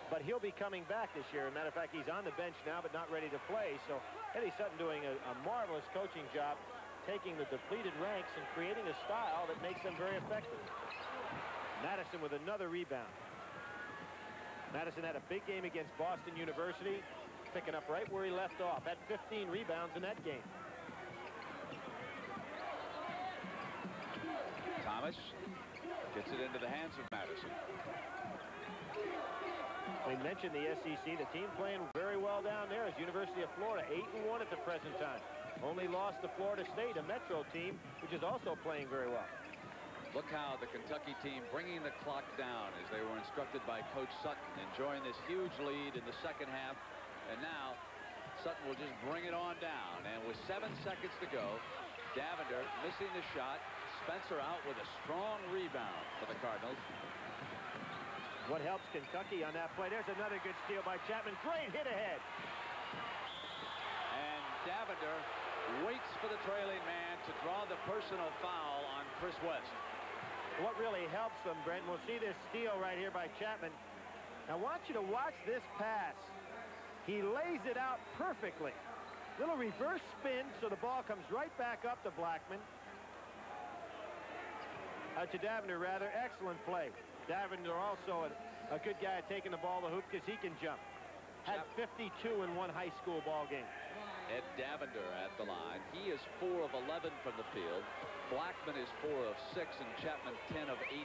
S5: But he'll be coming back this year. As a matter of fact, he's on the bench now, but not ready to play. So Eddie Sutton doing a marvelous coaching job, taking the depleted ranks and creating a style that makes them very effective. Madison with another rebound. Madison had a big game against Boston University, picking up right where he left off. Had 15 rebounds in that game.
S12: Thomas gets it into the hands of Madison.
S5: We mentioned the SEC, the team playing very well down there is University of Florida, 8-1 at the present time. Only lost to Florida State, a Metro team, which is also playing very well.
S12: Look how the Kentucky team bringing the clock down as they were instructed by Coach Sutton, enjoying this huge lead in the second half. And now Sutton will just bring it on down. And with 7 seconds to go, Davender missing the shot. Spencer out with a strong rebound for the Cardinals.
S5: What helps Kentucky on that play? There's another good steal by Chapman. Great hit ahead.
S12: And Davender waits for the trailing man to draw the personal foul on Chris West.
S5: What really helps them, Brent, we'll see this steal right here by Chapman. Now, I want you to watch this pass. He lays it out perfectly. Little reverse spin, so the ball comes right back up to Blackmon. To Davender, rather. Excellent play. Davender also a good guy at taking the ball to the hoop because he can jump. Had 52 in one high school ball game.
S12: Ed Davender at the line. He is 4 of 11 from the field. Blackmon is 4 of 6, and Chapman 10 of 18.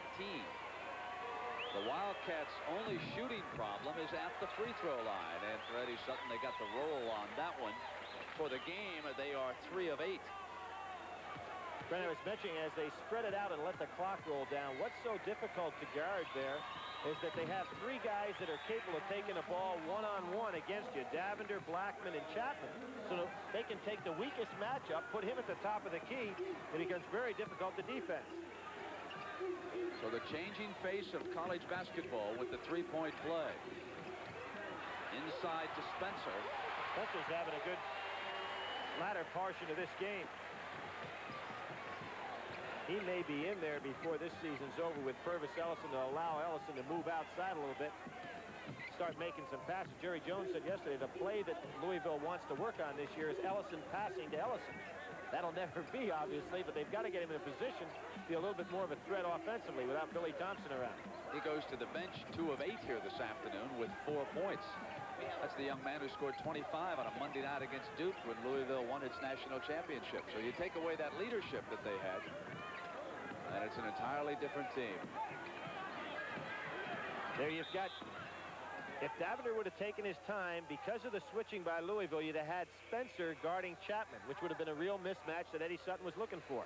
S12: The Wildcats' only shooting problem is at the free throw line. And for Eddie Sutton, they got the roll on that one. For the game, they are 3 of 8.
S5: Brent, I was mentioning as they spread it out and let the clock roll down, what's so difficult to guard there is that they have 3 guys that are capable of taking a ball one-on-one against you, Davender, Blackmon, and Chapman. So they can take the weakest matchup, put him at the top of the key, and it becomes very difficult to defense.
S12: So the changing face of college basketball with the three-point play. Inside to Spencer.
S5: Spencer's having a good latter portion of this game. He may be in there before this season's over with Purvis Ellison to allow Ellison to move outside a little bit, start making some passes. Jerry Jones said yesterday the play that Louisville wants to work on this year is Ellison passing to Ellison. That'll never be, obviously, but they've got to get him in a position to be a little bit more of a threat offensively without Billy Thompson around.
S12: He goes to the bench, 2 of 8 here this afternoon with 4 points. That's the young man who scored 25 on a Monday night against Duke when Louisville won its national championship. So you take away that leadership that they had, and it's an entirely different team.
S5: There you've got, if Davender would have taken his time, because of the switching by Louisville, you'd have had Spencer guarding Chapman, which would have been a real mismatch that Eddie Sutton was looking for.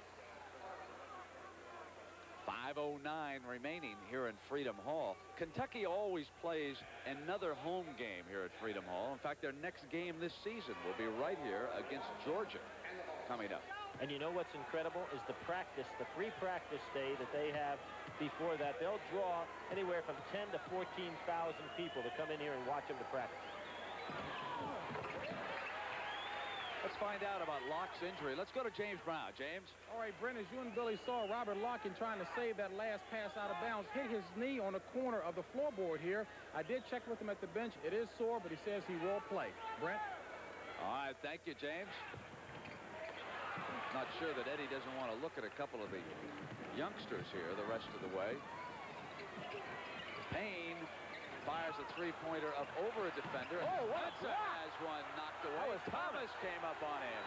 S12: 5:09 remaining here in Freedom Hall. Kentucky always plays another home game here at Freedom Hall. In fact, their next game this season will be right here against Georgia coming up.
S5: And you know what's incredible is the practice, the free practice day that they have before that. They'll draw anywhere from 10 to 14,000 people to come in here and watch them to practice.
S12: Let's find out about Locke's injury. Let's go to James Brown. James?
S3: All right, Brent, as you and Billy saw, Robert Locke, in trying to save that last pass out of bounds, hit his knee on the corner of the floorboard here. I did check with him at the bench. It is sore, but he says he will play. Brent?
S12: All right, thank you, James. Not sure that Eddie doesn't want to look at a couple of the youngsters here the rest of the way. Payne fires a three-pointer up over a defender.
S5: Oh, what a block!
S12: Has one knocked away. Thomas came up on him.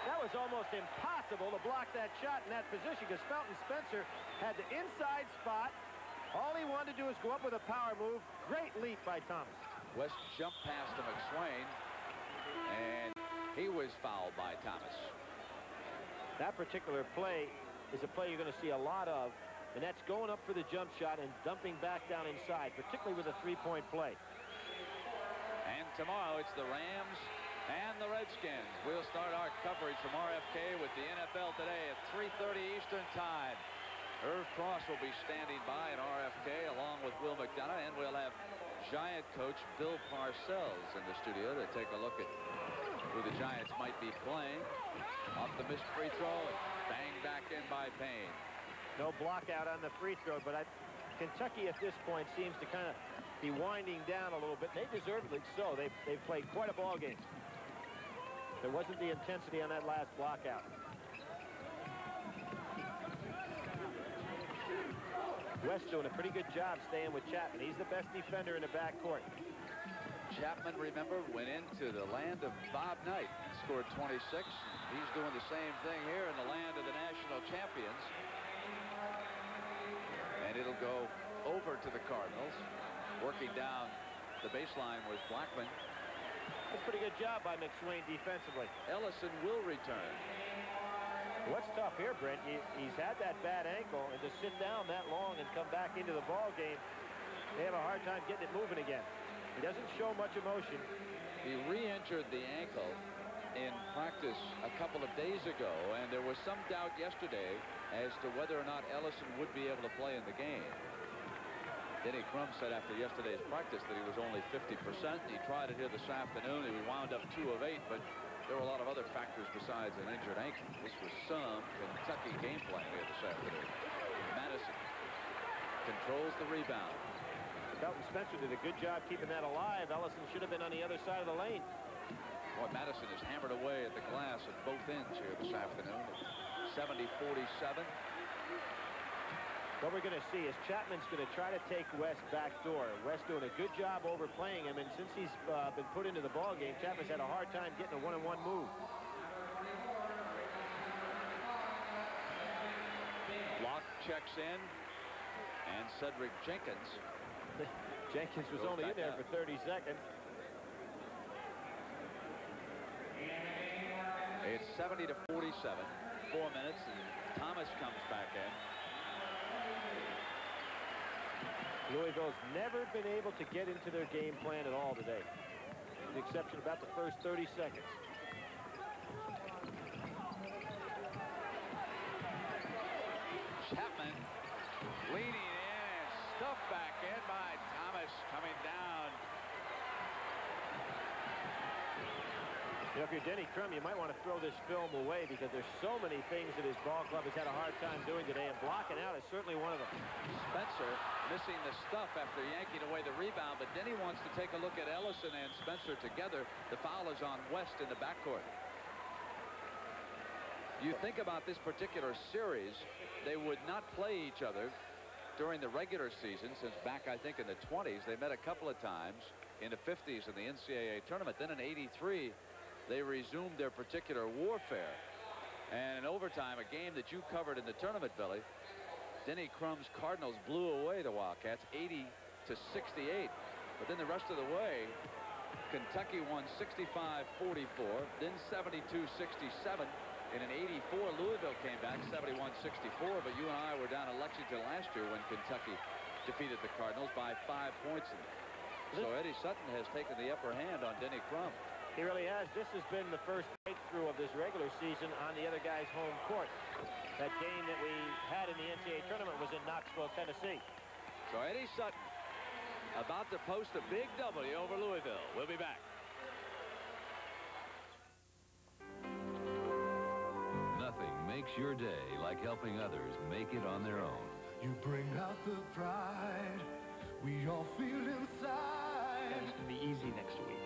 S5: That was almost impossible to block that shot in that position because Felton Spencer had the inside spot. All he wanted to do was go up with a power move. Great leap by Thomas.
S12: West jumped past to McSwain, and he was fouled by Thomas.
S5: That particular play is a play you're going to see a lot of, and that's going up for the jump shot and dumping back down inside, particularly with a three-point play.
S12: And tomorrow it's the Rams and the Redskins. We'll start our coverage from RFK with the NFL Today at 3:30 Eastern Time. Irv Cross will be standing by at RFK along with Will McDonough, and we'll have Giant coach Bill Parcells in the studio to take a look at who the Giants might be playing. Off the missed free throw, and banged back in by Payne.
S5: No block out on the free throw, but Kentucky at this point seems to kind of be winding down a little bit. They deservedly so. They've played quite a ball game. There wasn't the intensity on that last block out. West doing a pretty good job staying with Chapman. He's the best defender in the backcourt.
S12: Chapman, remember, went into the land of Bob Knight and scored 26. He's doing the same thing here in the land of the national champions. And it'll go over to the Cardinals. Working down the baseline was Blackmon.
S5: That's a pretty good job by McSwain defensively.
S12: Ellison will return.
S5: What's tough here, Brent, he's had that bad ankle, and to sit down that long and come back into the ball game, they have a hard time getting it moving again. He doesn't show much emotion.
S12: He re-injured the ankle in practice a couple of days ago, and there was some doubt yesterday as to whether or not Ellison would be able to play in the game. Denny Crum said after yesterday's practice that he was only 50%. He tried it here this afternoon, and he wound up 2 of 8, but there were a lot of other factors besides an injured ankle. This was some Kentucky game plan here this afternoon. Madison controls the rebound.
S5: Felton Spencer did a good job keeping that alive. Ellison should have been on the other side of the lane.
S12: Boy, Madison has hammered away at the glass at both ends here this afternoon. 70-47.
S5: What we're going to see is Chapman's going to try to take West backdoor. West doing a good job overplaying him, and since he's been put into the ball game, Chapman's had a hard time getting a one-on-one move.
S12: Locke checks in. And Cedric Jenkins.
S5: Jenkins was only in there for 30 seconds.
S12: It's 70 to 47. 4 minutes, and Thomas comes back in.
S5: Louisville's never been able to get into their game plan at all today. With the exception about the first 30 seconds.
S12: Chapman leaning in and stuffed back in by Thomas coming down.
S5: You know, if you're Denny Crum, you might want to throw this film away because there's so many things that his ball club has had a hard time doing today, and blocking out is certainly one of them.
S12: Spencer missing the stuff after yanking away the rebound, but Denny wants to take a look at Ellison and Spencer together. The foul is on West in the backcourt. You think about this particular series, they would not play each other during the regular season since back, I think, in the 20s. They met a couple of times in the 50s in the Ncaa tournament. Then in '83, they resumed their particular warfare. And in overtime, a game that you covered in the tournament, Billy, Denny Crum's Cardinals blew away the Wildcats 80 to 68. But then the rest of the way, Kentucky won 65-44, then 72-67. And in '84, Louisville came back 71-64. But you and I were down in Lexington last year when Kentucky defeated the Cardinals by 5 points. So Eddie Sutton has taken the upper hand on Denny Crum.
S5: He really has. This has been the first breakthrough of this regular season on the other guy's home court. That game that we had in the NCAA tournament was in Knoxville, Tennessee.
S12: So Eddie Sutton about to post a big W over Louisville. We'll be back.
S4: Nothing makes your day like helping others make it on their own.
S17: You bring out the pride we all feel inside.
S7: It's going to be easy next week.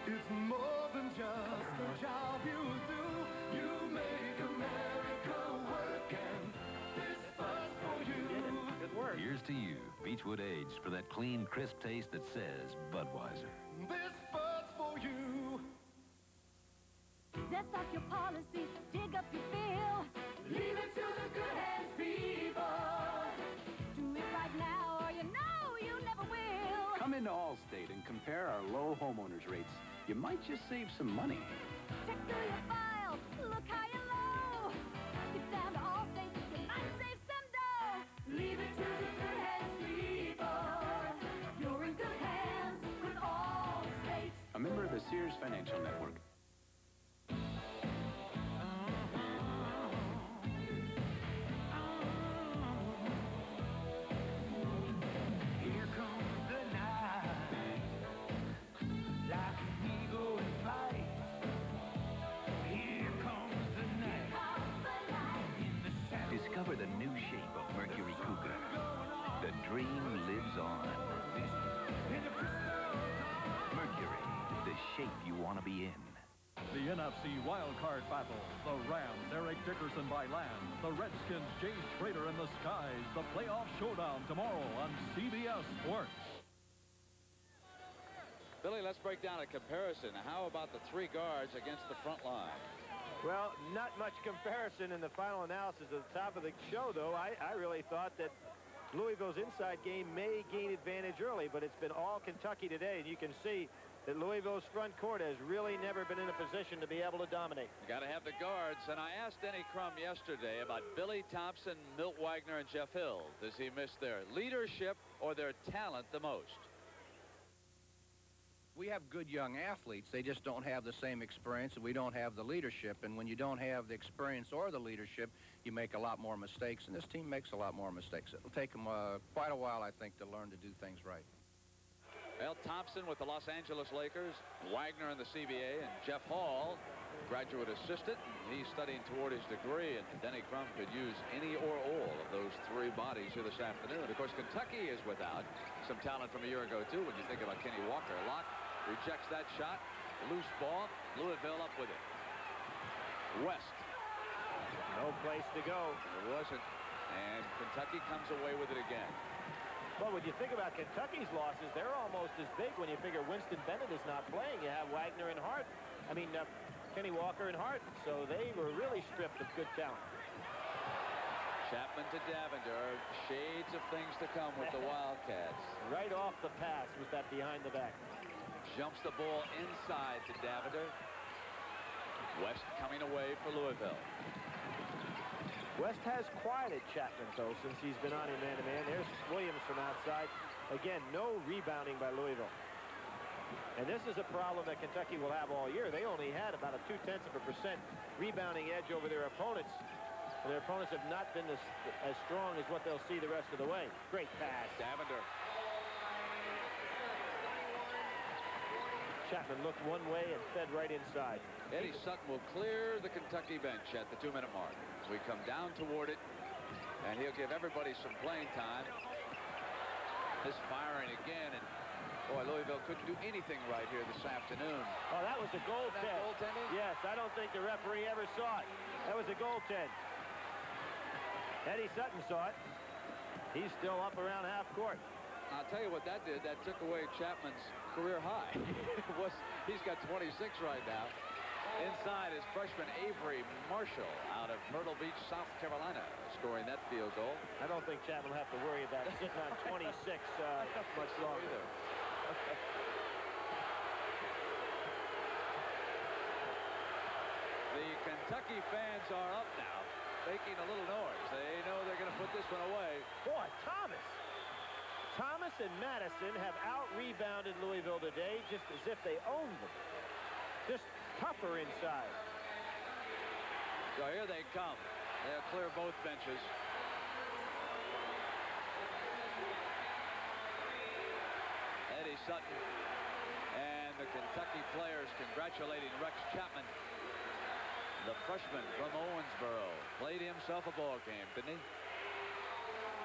S17: It's more than just a job you do. You make America work, and this buzz for you.
S5: Good work.
S4: Here's to you, Beechwood Aged, for that clean, crisp taste that says Budweiser.
S17: This buzz for you.
S1: Dust off your policy, dig up your bill.
S17: Leave it to the good hands, people.
S1: Do it right now, or you know you never will.
S7: Come into Allstate and compare our low homeowners rates. You might just save some money.
S1: Check through your files, look high and low. Get down to Allstate, you might save some dough.
S17: Leave it to the good hands, people. You're in good hands with Allstate.
S7: A member of the Sears Financial Network.
S17: Here comes the night, like an eagle in flight. Here comes the night, in the shadow.
S14: Discover the new shape of Mercury Cougar. The dream lives on. Mercury, the shape you want to be in.
S22: The NFC wildcard battle. The Rams, Eric Dickerson by land. The Redskins, Jay Schrader in the skies. The playoff showdown tomorrow on CBS Sports.
S12: Billy, let's break down a comparison. How about the three guards against the front line?
S5: Well, not much comparison in the final analysis at the top of the show, though. I really thought that Louisville's inside game may gain advantage early, but it's been all Kentucky today, and you can see that Louisville's front court has really never been in a position to be able to dominate.
S12: Got to have the guards, and I asked Denny Crum yesterday about Billy Thompson, Milt Wagner, and Jeff Hill. Does he miss their leadership or their talent the most?
S10: We have good young athletes. They just don't have the same experience, and we don't have the leadership. And when you don't have the experience or the leadership, you make a lot more mistakes. And this team makes a lot more mistakes. It'll take them quite a while, I think, to learn to do things right.
S12: Well, Thompson with the Los Angeles Lakers, Wagner in the CBA, and Jeff Hall, graduate assistant. He's studying toward his degree, and Denny Crum could use any or all of those three bodies here this afternoon. Of course, Kentucky is without some talent from a year ago, too, when you think about Kenny Walker. Locke rejects that shot. Loose ball. Louisville up with it. West.
S5: No place to go.
S12: It wasn't. And Kentucky comes away with it again.
S5: Well, when you think about Kentucky's losses, they're almost as big when you figure Winston Bennett is not playing. You have Wagner and Hart. Kenny Walker and Hart. So they were really stripped of good talent.
S12: Chapman to Davender. Shades of things to come with the Wildcats.
S5: Right off the pass was that behind the back.
S12: Jumps the ball inside to Davender. West coming away for Louisville.
S5: West has quieted Chapman, though, since he's been on in man-to-man. There's Williams from outside. Again, no rebounding by Louisville. And this is a problem that Kentucky will have all year. They only had about a 0.2% rebounding edge over their opponents. And their opponents have not been as strong as what they'll see the rest of the way. Great pass.
S12: Davender.
S5: Chapman looked one way and fed right inside.
S12: Eddie Sutton will clear the Kentucky bench at the 2-minute mark. We come down toward it, and he'll give everybody some playing time. This firing again, and boy, Louisville couldn't do anything right here this afternoon.
S5: Oh, that was a goaltend.
S12: Goaltending?
S5: Yes, I don't think the referee ever saw it. That was a goaltend. Eddie Sutton saw it. He's still up around half court.
S12: I'll tell you what that did. That took away Chapman's career high. He's got 26 right now. Inside is freshman Avery Marshall out of Myrtle Beach, South Carolina, scoring that field goal.
S5: I don't think Chapman will have to worry about sitting on 26 much longer.
S12: The Kentucky fans are up now, making a little noise. They know they're going to put this one away.
S5: Boy, Thomas and Madison have out-rebounded Louisville today just as if they owned them. Just tougher inside.
S12: So here they come. They'll clear both benches. Eddie Sutton and the Kentucky players congratulating Rex Chapman. The freshman from Owensboro played himself a ball game, didn't he?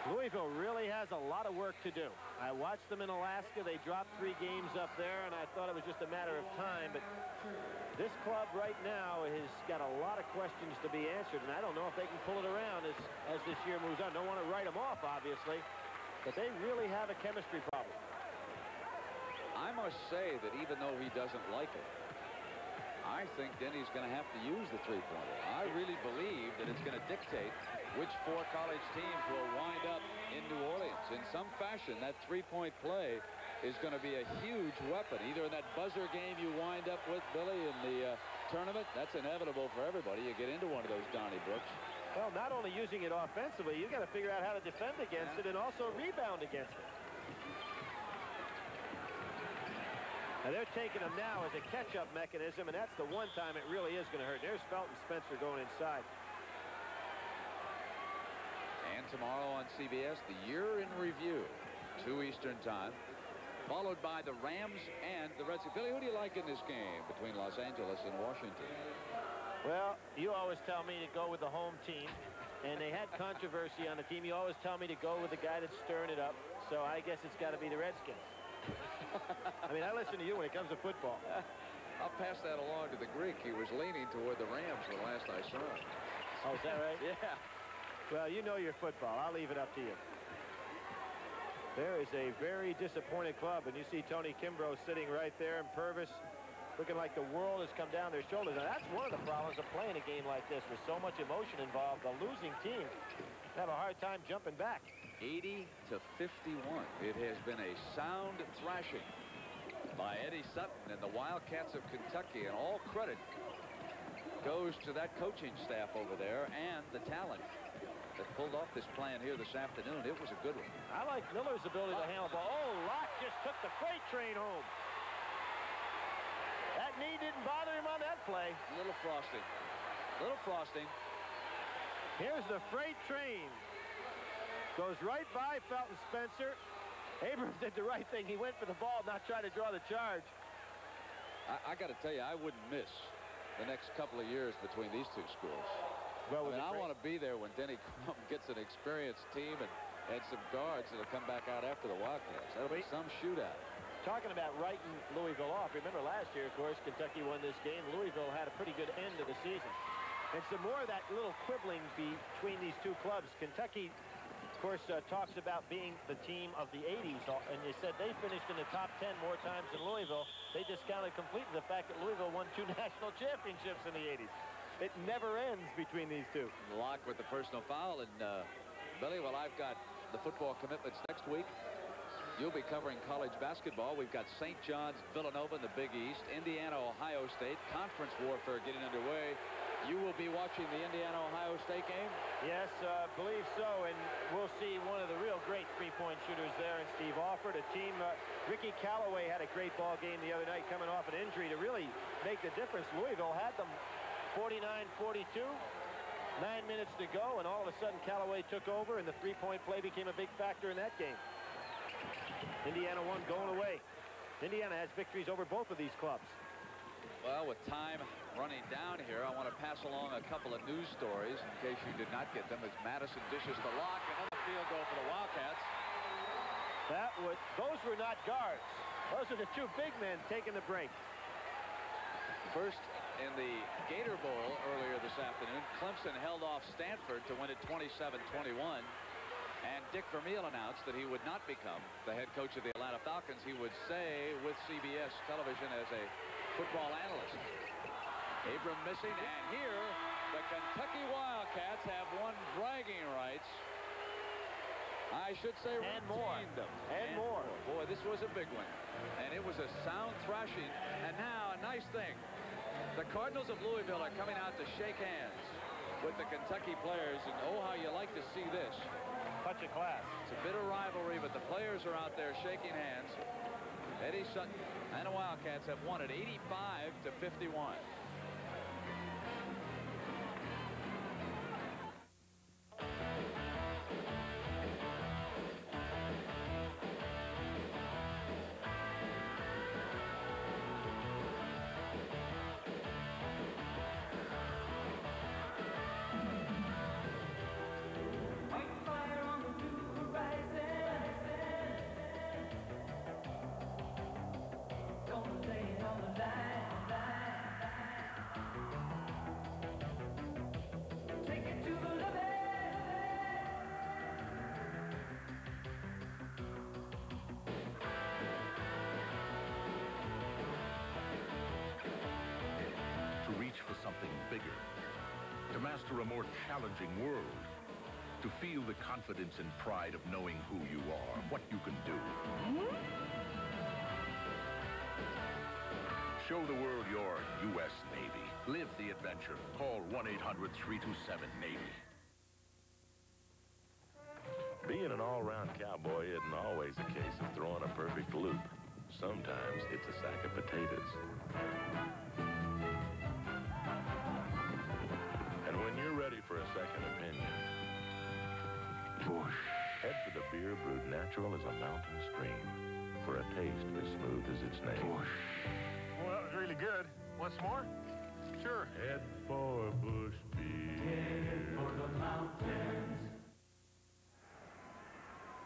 S5: Louisville really has a lot of work to do. I watched them in Alaska. They dropped 3 games up there, and I thought it was just a matter of time. But this club right now has got a lot of questions to be answered, and I don't know if they can pull it around as this year moves on. Don't want to write them off, obviously, but they really have a chemistry problem.
S12: I must say that even though he doesn't like it, I think Denny's going to have to use the three-pointer. I really believe that it's going to dictate which 4 college teams will wind up in New Orleans. In some fashion, that three-point play is going to be a huge weapon. Either in that buzzer game you wind up with, Billy, in the tournament, that's inevitable for everybody. You get into one of those Donnybrooks.
S5: Well, not only using it offensively, you got to figure out how to defend against it and also rebound against it. Now they're taking them now as a catch-up mechanism, and that's the one time it really is going to hurt. There's Felton Spencer going inside.
S12: And tomorrow on CBS, the year in review, 2 Eastern time, followed by the Rams and the Reds. Billy, who do you like in this game between Los Angeles and Washington?
S5: Well, you always tell me to go with the home team, and they had controversy on the team. You always tell me to go with the guy that's stirring it up, so I guess it's got to be the Redskins. I mean, I listen to you when it comes to football.
S12: I'll pass that along to the Greek. He was leaning toward the Rams when last I saw him.
S5: Oh, is that right?
S12: Yeah.
S5: Well, you know your football. I'll leave it up to you. There is a very disappointed club, and you see Tony Kimbrough sitting right there, and Purvis looking like the world has come down their shoulders. Now, that's one of the problems of playing a game like this with so much emotion involved. The losing team have a hard time jumping back.
S12: 80-51. It has been a sound thrashing by Eddie Sutton and the Wildcats of Kentucky, and all credit goes to that coaching staff over there and the talent that pulled off this plan here this afternoon. It was a good one.
S5: I like Miller's ability to handle the ball. Oh, Locke just took the freight train home. That knee didn't bother him on that play.
S12: Little frosting. Little frosting.
S5: Here's the freight train. Goes right by Felton Spencer. Abrams did the right thing. He went for the ball, not try to draw the charge.
S12: I got to tell you, I wouldn't miss the next couple of years between these two schools.
S5: Well,
S12: I want to be there when Denny Crum gets an experienced team and some guards that'll come back out after the Wildcats. That'll be some shootout.
S5: Talking about writing Louisville off, remember last year, of course, Kentucky won this game. Louisville had a pretty good end of the season. And some more of that little quibbling between these two clubs. Kentucky, of course, talks about being the team of the 80s, and they said they finished in the top 10 more times than Louisville. They discounted completely the fact that Louisville won 2 national championships in the 80s. It never ends between these two.
S12: Locke with the personal foul. And, Billy, well, I've got the football commitments next week. You'll be covering college basketball. We've got St. John's, Villanova in the Big East, Indiana, Ohio State, conference warfare getting underway. You will be watching the Indiana-Ohio State game?
S5: Yes, believe so, and we'll see one of the real great three-point shooters there in Steve Alford, a team. Ricky Callaway had a great ball game the other night coming off an injury to really make the difference. Louisville had them 49-42, 9 minutes to go, and all of a sudden Callaway took over, and the three-point play became a big factor in that game. Indiana won going away. Indiana has victories over both of these clubs.
S12: Well, with time running down here, I want to pass along a couple of news stories in case you did not get them. As Madison dishes to Locke, another field goal for the Wildcats.
S5: Those were not guards. Those are the two big men taking the break.
S12: First, in the Gator Bowl earlier this afternoon, Clemson held off Stanford to win it 27-21. And Dick Vermeil announced that he would not become the head coach of the Atlanta Falcons. He would stay with CBS television as a football analyst. Abram missing, and here the Kentucky Wildcats have won bragging rights. I should say
S5: and more.
S12: Them.
S5: And more.
S12: Boy, this was a big one. And it was a sound thrashing. And now a nice thing. The Cardinals of Louisville are coming out to shake hands with the Kentucky players. And oh, how you like to see this.
S5: Touch of class.
S12: It's a bit of rivalry, but the players are out there shaking hands. Eddie Sutton and the Wildcats have won it 85-51.
S21: For something bigger, to master a more challenging world, to feel the confidence and pride of knowing who you are, what you can do. Show the world your U.S. Navy. Live the adventure. Call 1-800-327-NAVY. Being an all-round cowboy isn't always a case of throwing a perfect loop. Sometimes it's a sack of potatoes. And when you're ready for a second opinion, head for the beer brewed natural as a mountain stream, for a taste as smooth as its name.
S8: Well, that was really good. Want some more? Sure.
S21: Head for Bush beer.
S13: Head for the mountains.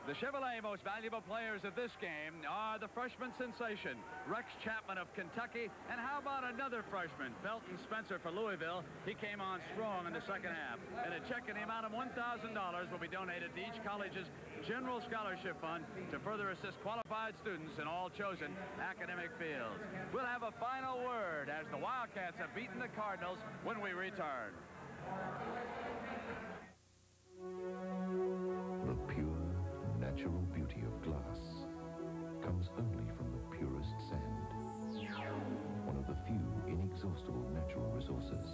S2: The Chevrolet most valuable players of this game are the freshman sensation, Rex Chapman of Kentucky. And how about another freshman, Felton Spencer for Louisville? He came on strong in the second half. And a check in the amount of $1,000 will be donated to each college's general scholarship fund to further assist qualified students in all chosen academic fields. We'll have a final word as the Wildcats have beaten the Cardinals when we return.
S4: The pure, natural beauty of glass comes only from the purest sand, one of the few inexhaustible natural resources.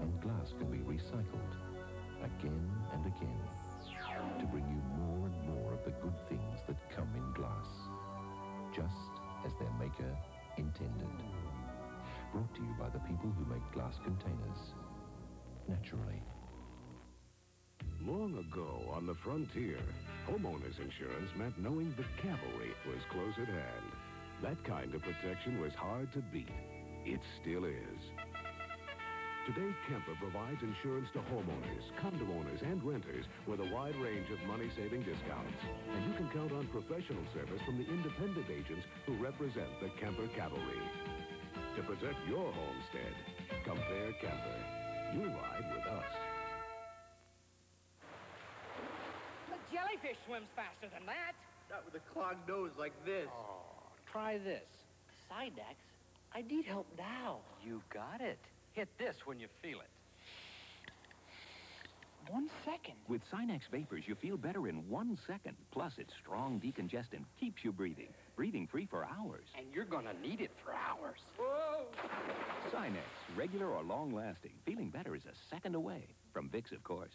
S4: And glass can be recycled again and again to bring you more and more of the good things that come in glass, just as their maker intended. Brought to you by the people who make glass containers naturally.
S11: Long ago on the frontier, homeowners insurance meant knowing the cavalry was close at hand. That kind of protection was hard to beat. It still is. Today, Kemper provides insurance to homeowners, condo owners, and renters with a wide range of money-saving discounts. And you can count on professional service from the independent agents who represent the Kemper cavalry. To protect your homestead, compare Kemper. You ride with us.
S16: The jellyfish swims faster than that.
S20: Not with a clogged nose like this.
S16: Oh, try this. Sidex, I need help now.
S20: You got it.
S6: Hit this when you feel it.
S23: 1 second.
S14: With Sinex Vapors, you feel better in 1 second. Plus, its strong decongestant keeps you breathing. Breathing free for hours.
S6: And you're gonna need it for hours.
S23: Whoa!
S14: Sinex, regular or long-lasting. Feeling better is a second away. From Vicks, of course.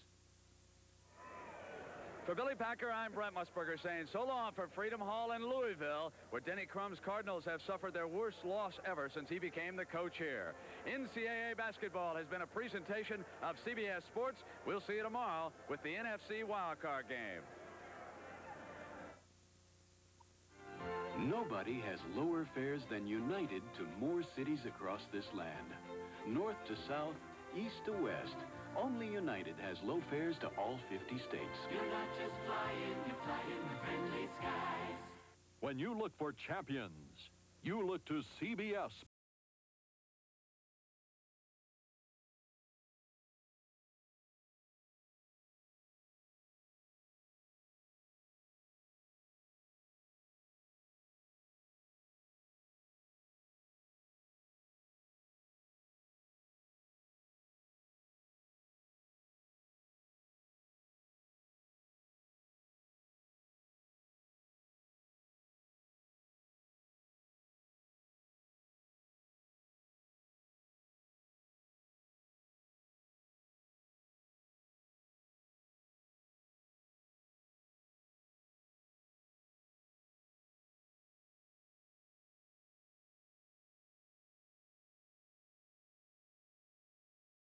S2: For Billy Packer, I'm Brent Musburger saying so long from Freedom Hall in Louisville, where Denny Crum's Cardinals have suffered their worst loss ever since he became the coach here. NCAA basketball has been a presentation of CBS Sports. We'll see you tomorrow with the NFC wildcard game.
S7: Nobody has lower fares than United to more cities across this land. North to south, east to west. Only United has low fares to all 50 states.
S13: You're not just flying, you're flying friendly skies.
S22: When you look for champions, you look to CBS.